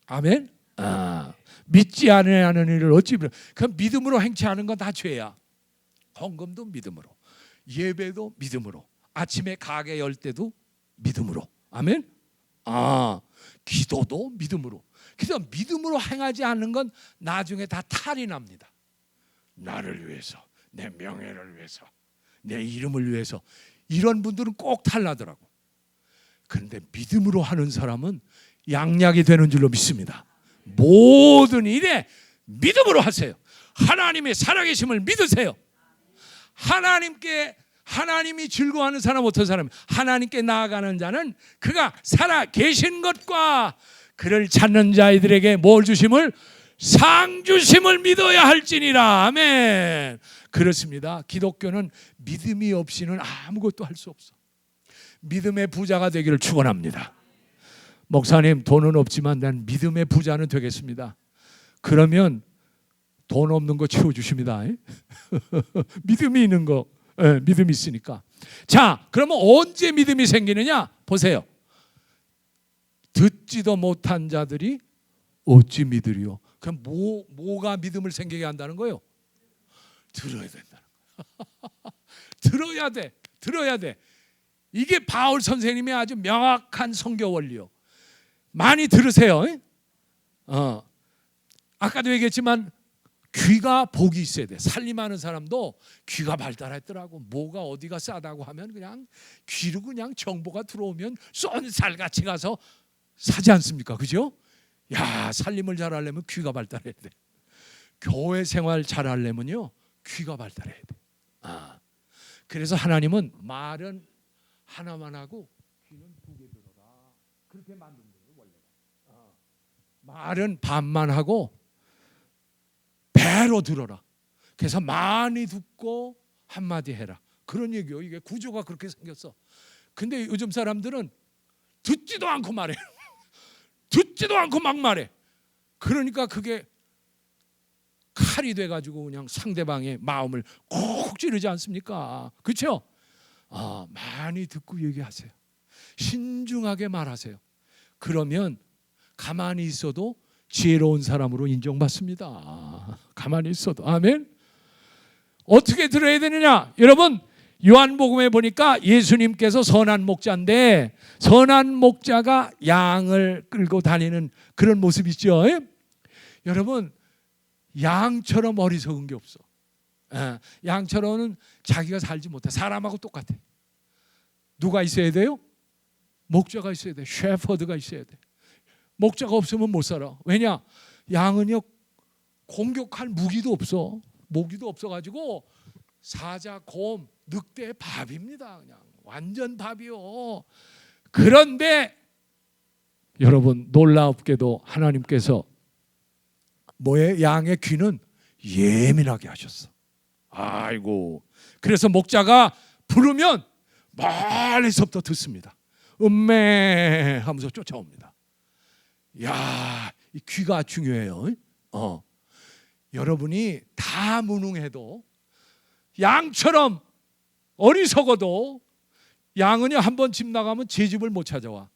아멘. 믿지 않으려는 일을 어찌 부르? 그 믿음으로 행치하는 건 다 죄야. 헌금도 믿음으로, 예배도 믿음으로, 아침에 가게 열 때도 믿음으로. 아멘. 기도도 믿음으로. 그래서 믿음으로 행하지 않는 건 나중에 다 탈이 납니다. 나를 위해서, 내 명예를 위해서, 내 이름을 위해서 이런 분들은 꼭 탈나더라고. 그런데 믿음으로 하는 사람은 양약이 되는 줄로 믿습니다. 모든 일에 믿음으로 하세요. 하나님의 살아계심을 믿으세요. 하나님이 즐거워하는 사람 어떤 사람? 하나님께 나아가는 자는 그가 살아계신 것과 그를 찾는 자들에게 뭘 주심을? 상 주심을 믿어야 할지니라. 아멘. 그렇습니다. 기독교는 믿음이 없이는 아무것도 할 수 없어. 믿음의 부자가 되기를 축원합니다. 목사님 돈은 없지만 난 믿음의 부자는 되겠습니다. 그러면 돈 없는 거 채워주십니다. 믿음이 있는 거, 믿음이 있으니까. 자, 그러면 언제 믿음이 생기느냐? 보세요. 듣지도 못한 자들이 어찌 믿으리요? 그럼 뭐가 믿음을 생기게 한다는 거예요? 들어야 된다는 거예요. 들어야 돼. 이게 바울 선생님의 아주 명확한 선교 원리요. 많이 들으세요. 아까도 얘기했지만 귀가 복이 있어야 돼. 살림하는 사람도 귀가 발달했더라고. 뭐가 어디가 싸다고 하면 그냥 귀로 그냥 정보가 들어오면 쏜살같이 가서 사지 않습니까? 그죠? 야, 살림을 잘하려면 귀가 발달해야 돼. 교회 생활 잘하려면요 귀가 발달해야 돼. 그래서 하나님은 말은 하나만 하고 귀는 두 개 들어라. 그렇게 만든 거예요 원래가. 말은 반만 하고 배로 들어라. 그래서 많이 듣고 한마디 해라. 그런 얘기요. 이게 구조가 그렇게 생겼어. 근데 요즘 사람들은 듣지도 않고 말해. 듣지도 않고 막 말해. 그러니까 그게 칼이 돼가지고 그냥 상대방의 마음을 콕 찌르지 않습니까? 그렇죠? 많이 듣고 얘기하세요. 신중하게 말하세요. 그러면 가만히 있어도 지혜로운 사람으로 인정받습니다. 가만히 있어도. 아멘. 어떻게 들어야 되느냐? 여러분 요한복음에 보니까 예수님께서 선한 목자인데 선한 목자가 양을 끌고 다니는 그런 모습 있죠. 여러분, 양처럼 어리석은 게 없어. 양처럼은 자기가 살지 못해. 사람하고 똑같아. 누가 있어야 돼요? 목자가 있어야 돼. 셰퍼드가 있어야 돼. 목자가 없으면 못 살아. 왜냐? 양은요, 공격할 무기도 없어. 모기도 없어가지고 사자, 곰, 늑대 밥입니다. 그냥 완전 밥이요. 그런데 여러분, 놀랍게도 하나님께서 뭐에 양의 귀는 예민하게 하셨어. 아이고. 그래서 목자가 부르면 멀리서부터 듣습니다. 음메 하면서 쫓아옵니다. 야, 이 귀가 중요해요. 여러분이 다 무능해도 양처럼 어리석어도 양은요, 한번 집 나가면 제 집을 못 찾아와.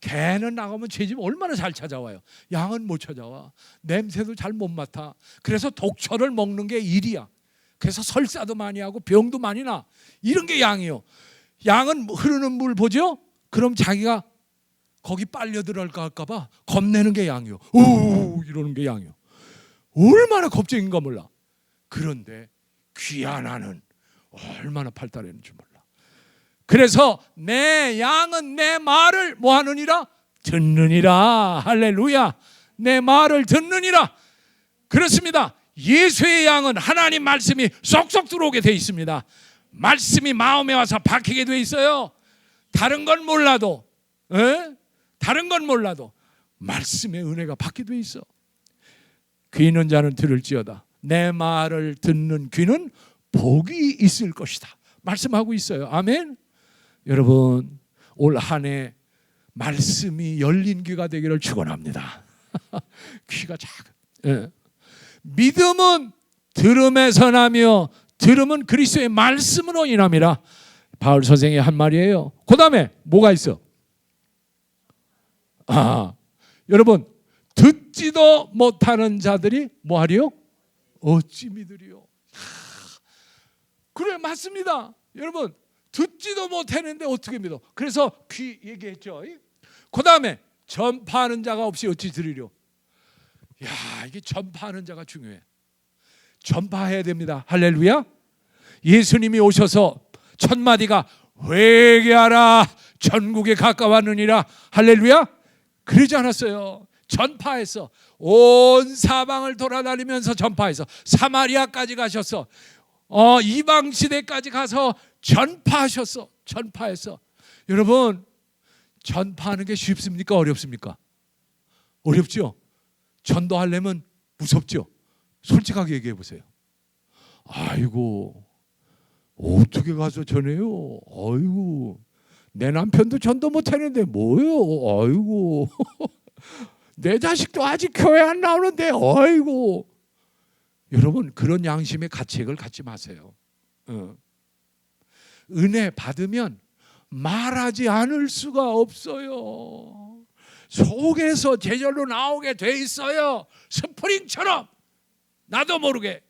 개는 나가면 제 집 얼마나 잘 찾아와요. 양은 못 찾아와. 냄새도 잘 못 맡아. 그래서 독초를 먹는 게 일이야. 그래서 설사도 많이 하고 병도 많이 나. 이런 게 양이요. 양은 흐르는 물 보죠? 그럼 자기가 거기 빨려 들어갈까 할까봐 겁내는 게 양이요. 우 이러는 게 양이요. 얼마나 겁쟁인가 몰라. 그런데 귀 하나는 얼마나 발달했는지 몰라. 그래서 내 양은 내 말을 뭐 하느니라? 듣느니라. 할렐루야. 내 말을 듣느니라. 그렇습니다. 예수의 양은 하나님 말씀이 쏙쏙 들어오게 돼 있습니다. 말씀이 마음에 와서 박히게 돼 있어요. 다른 건 몰라도, 다른 건 몰라도 말씀의 은혜가 받게 돼 있어. 귀 있는 자는 들을지어다. 내 말을 듣는 귀는 복이 있을 것이다. 말씀하고 있어요. 아멘. 여러분, 올 한 해 말씀이 열린 귀가 되기를 축원합니다. 귀가 작은. 믿음은 들음에서 나며 들음은 그리스도의 말씀으로 인함이라. 바울 선생의 한 말이에요. 그 다음에 뭐가 있어? 여러분, 듣지도 못하는 자들이 뭐하리요? 어찌 믿으리요? 그래, 맞습니다. 여러분, 듣지도 못했는데 어떻게 믿어? 그래서 귀 얘기했죠. 그 다음에 전파하는 자가 없이 어찌 들으려? 야, 이게 전파하는 자가 중요해. 전파해야 됩니다. 할렐루야. 예수님이 오셔서 첫 마디가 회개하라, 천국에 가까웠느니라. 할렐루야. 그러지 않았어요. 전파해서 온 사방을 돌아다니면서 전파해서 사마리아까지 가셨어. 이방 시대까지 가서 전파하셨어. 전파해서. 여러분, 전파하는 게 쉽습니까? 어렵습니까? 어렵죠? 전도하려면 무섭죠? 솔직하게 얘기해 보세요. 아이고, 어떻게 가서 전해요? 아이고, 내 남편도 전도 못하는데 뭐요? 아이고, 내 자식도 아직 교회 안 나오는데 아이고. 여러분, 그런 양심의 가책을 갖지 마세요. 은혜 받으면 말하지 않을 수가 없어요. 속에서 제절로 나오게 돼 있어요. 스프링처럼 나도 모르게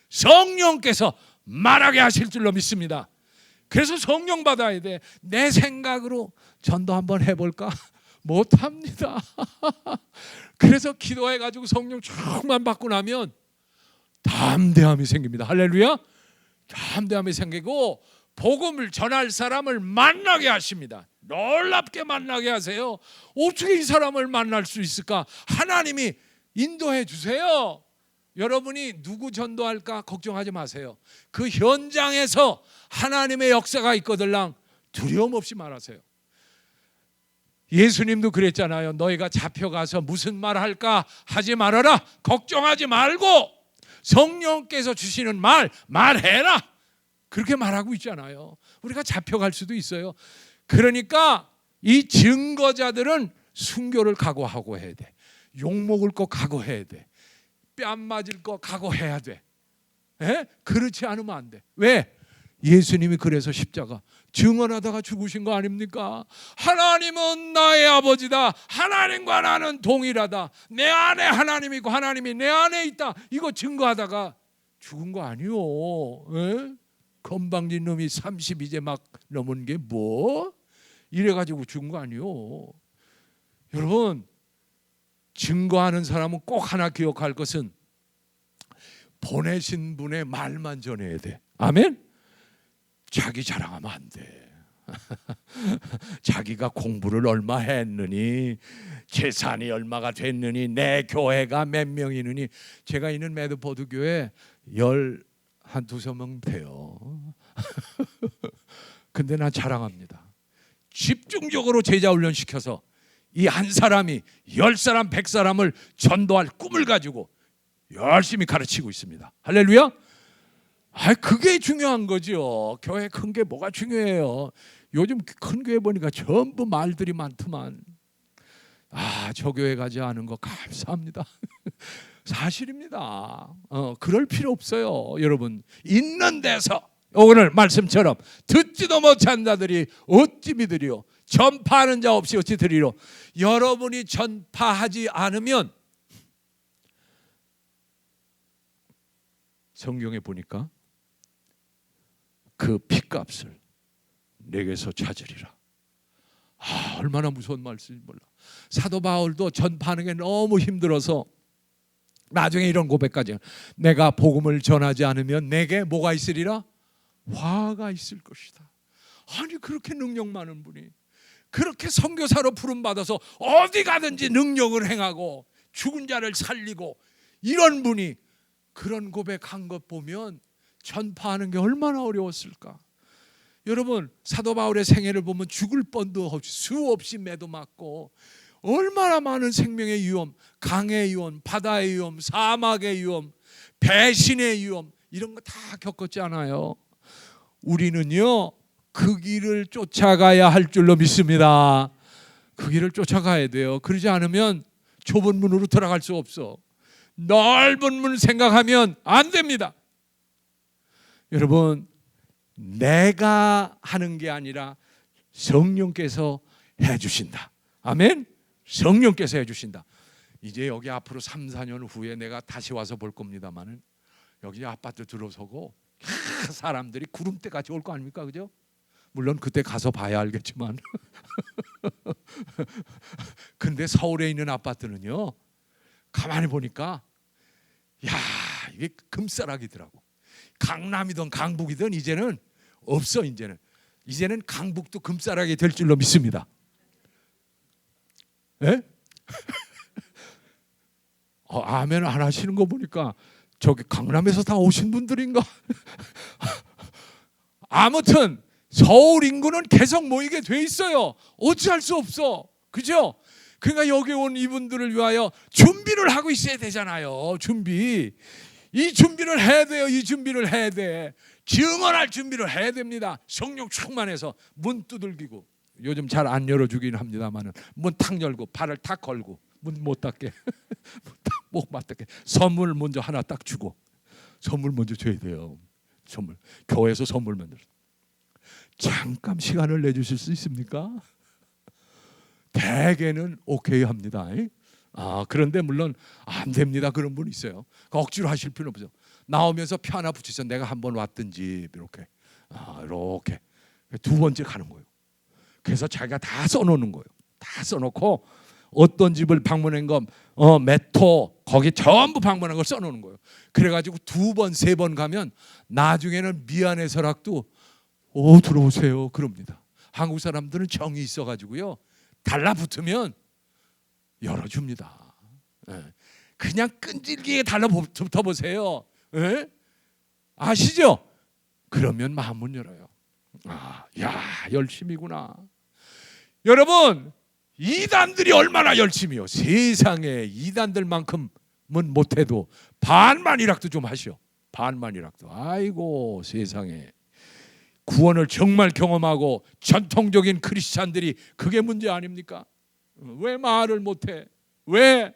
성령께서 말하게 하실 줄로 믿습니다. 그래서 성령 받아야 돼. 내 생각으로 전도 한번 해볼까? 못합니다. 그래서 기도해가지고 성령 충만 받고 나면 담대함이 생깁니다. 할렐루야. 담대함이 생기고 복음을 전할 사람을 만나게 하십니다. 놀랍게 만나게 하세요. 어떻게 이 사람을 만날 수 있을까? 하나님이 인도해 주세요. 여러분이 누구 전도할까 걱정하지 마세요. 그 현장에서 하나님의 역사가 있거들랑 두려움 없이 말하세요. 예수님도 그랬잖아요. 너희가 잡혀가서 무슨 말 할까 하지 말아라. 걱정하지 말고 성령께서 주시는 말해라. 그렇게 말하고 있잖아요. 우리가 잡혀갈 수도 있어요. 그러니까 이 증거자들은 순교를 각오하고 해야 돼. 욕먹을 거 각오해야 돼. 뺨 맞을 거 각오해야 돼. 그렇지 않으면 안 돼. 왜? 예수님이 그래서 십자가 증언하다가 죽으신 거 아닙니까? 하나님은 나의 아버지다. 하나님과 나는 동일하다. 내 안에 하나님이 있고 하나님이 내 안에 있다. 이거 증거하다가 죽은 거 아니요. 그거 건방진 놈이 30 이제 막 넘은 게 뭐? 이래가지고 죽은 거 아니요. 여러분, 증거하는 사람은 꼭 하나 기억할 것은 보내신 분의 말만 전해야 돼. 아멘? 자기 자랑하면 안 돼. 자기가 공부를 얼마 했느니, 재산이 얼마가 됐느니, 내 교회가 몇 명이느니. 제가 있는 매드포드 교회 한 두세 명 돼요. 근데 난 자랑합니다. 집중적으로 제자 훈련 시켜서 이 한 사람이 10사람 100사람을 전도할 꿈을 가지고 열심히 가르치고 있습니다. 할렐루야. 그게 중요한 거죠. 교회 큰 게 뭐가 중요해요. 요즘 큰 교회 보니까 전부 말들이 많더만. 저 교회 가지 않은 거 감사합니다. 사실입니다. 그럴 필요 없어요. 여러분, 있는 데서 오늘 말씀처럼 듣지도 못한 자들이 어찌 믿으리요? 전파하는 자 없이 어찌 들으리요? 여러분이 전파하지 않으면, 성경에 보니까 그 핏값을 내게서 찾으리라. 얼마나 무서운 말씀인지 몰라. 사도 바울도 전파하는 게 너무 힘들어서 나중에 이런 고백까지, 내가 복음을 전하지 않으면 내게 뭐가 있으리라? 화가 있을 것이다. 아니, 그렇게 능력 많은 분이, 그렇게 선교사로 부름받아서 어디 가든지 능력을 행하고 죽은 자를 살리고 이런 분이 그런 고백한 것 보면 전파하는 게 얼마나 어려웠을까. 여러분, 사도 바울의 생애를 보면 죽을 뻔도 없이 수없이 매도 맞고 얼마나 많은 생명의 위험, 강의 위험, 바다의 위험, 사막의 위험, 배신의 위험, 이런 거 다 겪었지 않아요? 우리는요, 그 길을 쫓아가야 할 줄로 믿습니다. 그 길을 쫓아가야 돼요. 그러지 않으면 좁은 문으로 들어갈 수 없어. 넓은 문 생각하면 안 됩니다. 여러분, 내가 하는 게 아니라 성령께서 해주신다. 아멘. 성령께서 해주신다. 이제 여기 앞으로 3, 4년 후에 내가 다시 와서 볼 겁니다만은, 여기 아파트 들어서고 사람들이 구름대같이 올 거 아닙니까? 그죠? 물론 그때 가서 봐야 알겠지만 근데 서울에 있는 아파트는요, 가만히 보니까 이게 금싸라기더라고. 강남이든 강북이든 이제는 없어. 이제는 강북도 금싸라기 될 줄로 믿습니다. 예? 아멘 안 하시는 거 보니까 저기 강남에서 다 오신 분들인가? 아무튼 서울 인구는 계속 모이게 돼 있어요. 어찌할 수 없어. 그죠? 그러니까 여기 온 이분들을 위하여 준비를 하고 있어야 되잖아요. 이 준비를 해야 돼요. 이 준비를 해야 돼. 증언할 준비를 해야 됩니다. 성령 충만해서 문 두들기고, 요즘 잘 안 열어주긴 합니다만은 문 탁 열고 발을 탁 걸고 문 못 닫게 못 맞게 선물 먼저 하나 딱 주고, 선물 먼저 줘야 돼요. 선물, 교회에서 선물 만들어. 잠깐 시간을 내주실 수 있습니까? 대개는 오케이 합니다. 그런데 물론 안 됩니다. 그런 분 있어요. 억지로 하실 필요 없죠. 나오면서 표 하나 붙이셔. 내가 한번 왔든지 이렇게 이렇게 두 번째 가는 거예요. 그래서 자기가 다 써놓는 거예요. 다 써놓고 어떤 집을 방문한 거, 몇 호, 거기 전부 방문한 걸 써놓는 거예요. 그래가지고 두 번, 세 번 가면 나중에는 미안해서라도 들어오세요 그럽니다. 한국 사람들은 정이 있어가지고요, 달라붙으면 열어줍니다. 그냥 끈질기게 달라붙어보세요. 아시죠? 그러면 마음문 열어요. 열심이구나. 여러분, 이단들이 얼마나 열심히요. 세상에 이단들만큼은 못해도 반만이라도 좀 하시오. 반만이라도. 아이고 세상에. 구원을 정말 경험하고 전통적인 크리스찬들이 그게 문제 아닙니까? 왜 말을 못해? 왜?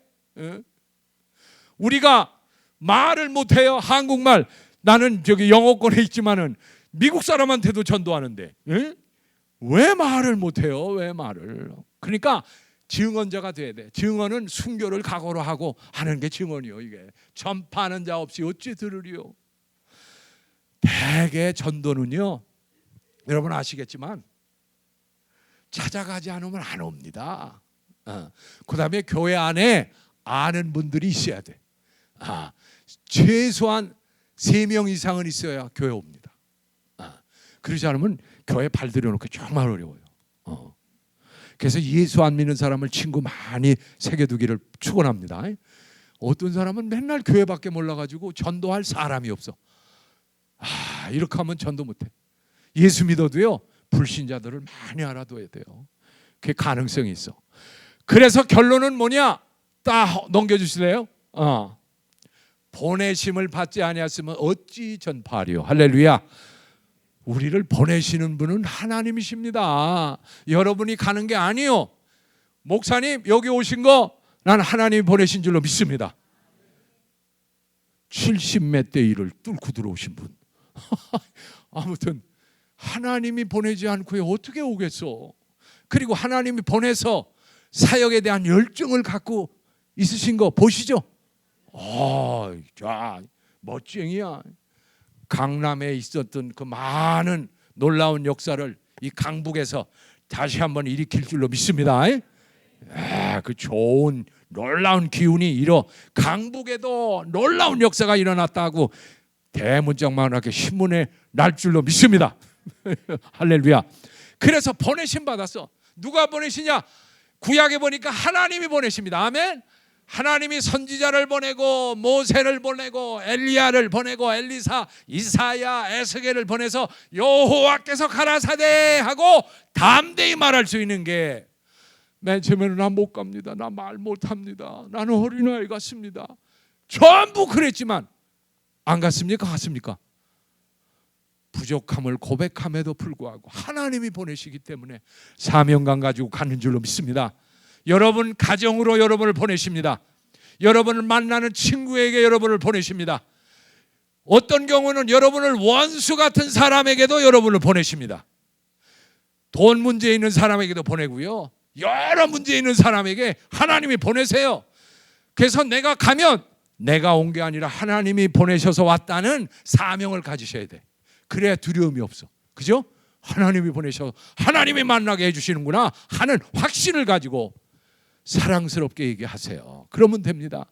우리가 말을 못해요. 한국말. 나는 저기 영어권에 있지만은 미국 사람한테도 전도하는데 왜 말을 못해요? 왜 말을? 그러니까 증언자가 돼야 돼. 증언은 순교를 각오로 하고 하는 게 증언이요. 이게 전파하는 자 없이 어찌 들으리요? 대개 전도는요, 여러분 아시겠지만 찾아가지 않으면 안 옵니다. 그 다음에 교회 안에 아는 분들이 있어야 돼. 최소한 3명 이상은 있어야 교회 옵니다. 그러지 않으면 교회 발 들여놓기 정말 어려워요. 그래서 예수 안 믿는 사람을 친구 많이 새겨두기를 축원합니다. 어떤 사람은 맨날 교회밖에 몰라가지고 전도할 사람이 없어. 이렇게 하면 전도 못해. 예수 믿어도요, 불신자들을 많이 알아둬야 돼요. 그게 가능성이 있어. 그래서 결론은 뭐냐? 딱 넘겨주실래요? 보내심을 받지 아니하였으면 어찌 전파하리요. 할렐루야. 우리를 보내시는 분은 하나님이십니다. 여러분이 가는 게 아니요. 목사님 여기 오신 거 난 하나님이 보내신 줄로 믿습니다. 70몇 대 1을 뚫고 들어오신 분. 아무튼 하나님이 보내지 않고 어떻게 오겠어. 그리고 하나님이 보내서 사역에 대한 열정을 갖고 있으신 거 보시죠. 자, 멋쟁이야. 강남에 있었던 그 많은 놀라운 역사를 이 강북에서 다시 한번 일으킬 줄로 믿습니다. 그 좋은 놀라운 기운이 일어 강북에도 놀라운 역사가 일어났다고 대문짝만하게 신문에 날 줄로 믿습니다. 할렐루야. 그래서 보내심 받았어. 누가 보내시냐? 구약에 보니까 하나님이 보내십니다. 아멘. 하나님이 선지자를 보내고 모세를 보내고 엘리야를 보내고 엘리사, 이사야, 에스겔을 보내서 여호와께서 가라사대 하고 담대히 말할 수 있는 게, 맨 처음에는 나 못 갑니다. 나 말 못합니다. 나는 어린아이 같습니다. 전부 그랬지만 안 갔습니까? 갔습니까? 부족함을 고백함에도 불구하고 하나님이 보내시기 때문에 사명감 가지고 가는 줄로 믿습니다. 여러분 가정으로 여러분을 보내십니다. 여러분을 만나는 친구에게 여러분을 보내십니다. 어떤 경우는 여러분을 원수 같은 사람에게도 여러분을 보내십니다. 돈 문제 있는 사람에게도 보내고요, 여러 문제 있는 사람에게 하나님이 보내세요. 그래서 내가 가면 내가 온 게 아니라 하나님이 보내셔서 왔다는 사명을 가지셔야 돼. 그래야 두려움이 없어. 그죠? 하나님이 보내셔서 하나님이 만나게 해주시는구나 하는 확신을 가지고 사랑스럽게 얘기하세요. 그러면 됩니다.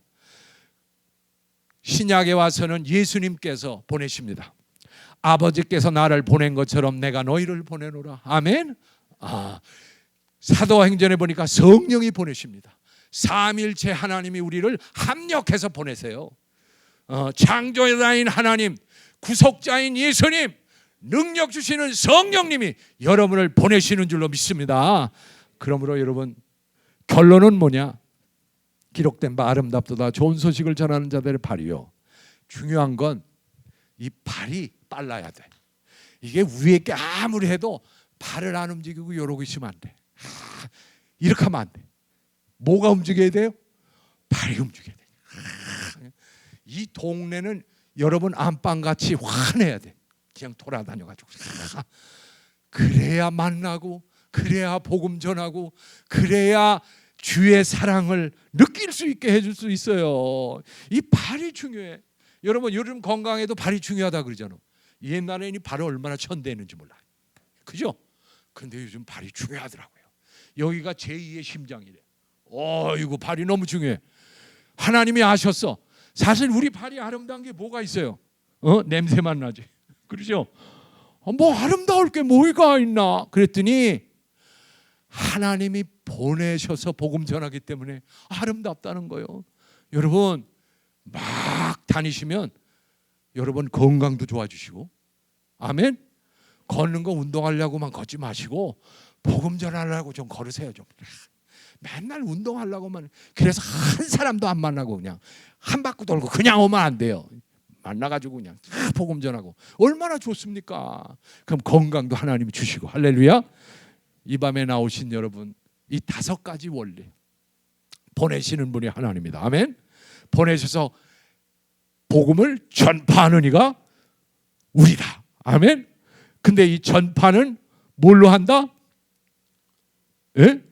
신약에 와서는 예수님께서 보내십니다. 아버지께서 나를 보낸 것처럼 내가 너희를 보내노라. 아멘. 사도행전에 보니까 성령이 보내십니다. 삼일체 하나님이 우리를 합력해서 보내세요. 창조자인 하나님, 구속자인 예수님, 능력 주시는 성령님이 여러분을 보내시는 줄로 믿습니다. 그러므로 여러분, 결론은 뭐냐? 기록된 바 아름답도다 좋은 소식을 전하는 자들의 발이요. 중요한 건 이 발이 빨라야 돼. 이게 위에 게 아무리 해도 발을 안 움직이고 이러고 있으면 안 돼. 이렇게 하면 안 돼. 뭐가 움직여야 돼요? 발이 움직여야 돼. 이 동네는 여러분 안방같이 환해야 돼. 그냥 돌아다녀가지고. 그래야 만나고, 그래야 복음 전하고, 그래야 주의 사랑을 느낄 수 있게 해줄 수 있어요. 이 발이 중요해. 여러분 요즘 건강에도 발이 중요하다 그러잖아. 옛날에는 이 발이 얼마나 천대했는지 몰라. 그죠? 그런데 요즘 발이 중요하더라고요. 여기가 제2의 심장이래. 이거 발이 너무 중요해. 하나님이 아셨어. 사실 우리 발이 아름다운 게 뭐가 있어요? 냄새만 나지. 그렇죠? 뭐 아름다울 게 뭐가 있나? 그랬더니 하나님이 보내셔서 복음 전하기 때문에 아름답다는 거예요. 여러분 막 다니시면 여러분 건강도 좋아지시고, 아멘. 걷는 거 운동하려고만 걷지 마시고 복음 전하려고 좀 걸으세요. 좀 맨날 운동하려고만, 그래서 한 사람도 안 만나고 그냥 한 바퀴 돌고 그냥 오면 안 돼요. 만나가지고 그냥 복음 전하고 얼마나 좋습니까? 그럼 건강도 하나님이 주시고. 할렐루야. 이 밤에 나오신 여러분, 이 5가지 원리 보내시는 분이 하나님이다. 아멘. 보내셔서 복음을 전파하는 이가 우리다. 아멘. 근데 이 전파는 뭘로 한다? 예?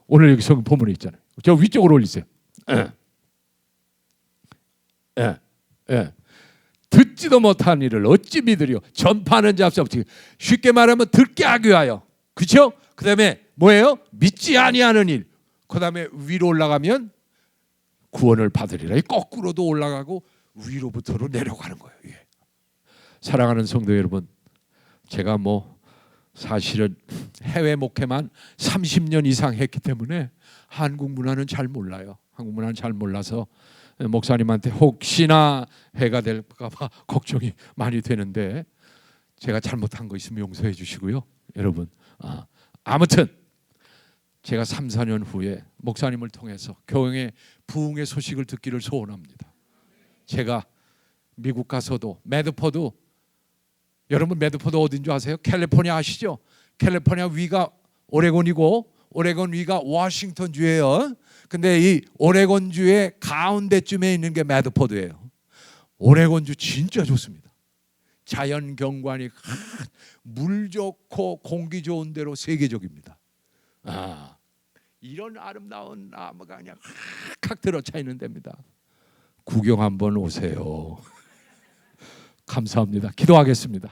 오늘 여기 성경 본문에 있잖아요. 저 위쪽으로 올리세요. 듣지도 못한 일을 어찌 믿으리요? 전파하는 자 없이. 쉽게 말하면 듣게 하기 위하여. 그렇죠? 그 다음에 뭐예요? 믿지 아니하는 일. 그 다음에 위로 올라가면 구원을 받으리라. 거꾸로도 올라가고 위로부터로 내려가는 거예요. 예. 사랑하는 성도 여러분, 제가 사실은 해외 목회만 30년 이상 했기 때문에 한국 문화는 잘 몰라요. 한국 문화는 잘 몰라서 목사님한테 혹시나 해가 될까 봐 걱정이 많이 되는데, 제가 잘못한 거 있으면 용서해 주시고요. 여러분, 아무튼 제가 3, 4년 후에 목사님을 통해서 교회 부흥의 소식을 듣기를 소원합니다. 제가 미국 가서도 매드포드, 여러분 매드포드 어딘 줄 아세요? 캘리포니아 아시죠? 캘리포니아 위가 오레곤이고 오레곤 위가 워싱턴 주예요. 근데 이 오레곤 주의 가운데쯤에 있는 게 매드포드예요. 오레곤 주 진짜 좋습니다. 자연 경관이 물 좋고 공기 좋은 데로 세계적입니다. 이런 아름다운 나무가 그냥 확 들어차 있는 데입니다. 구경 한번 오세요. 감사합니다. 기도하겠습니다.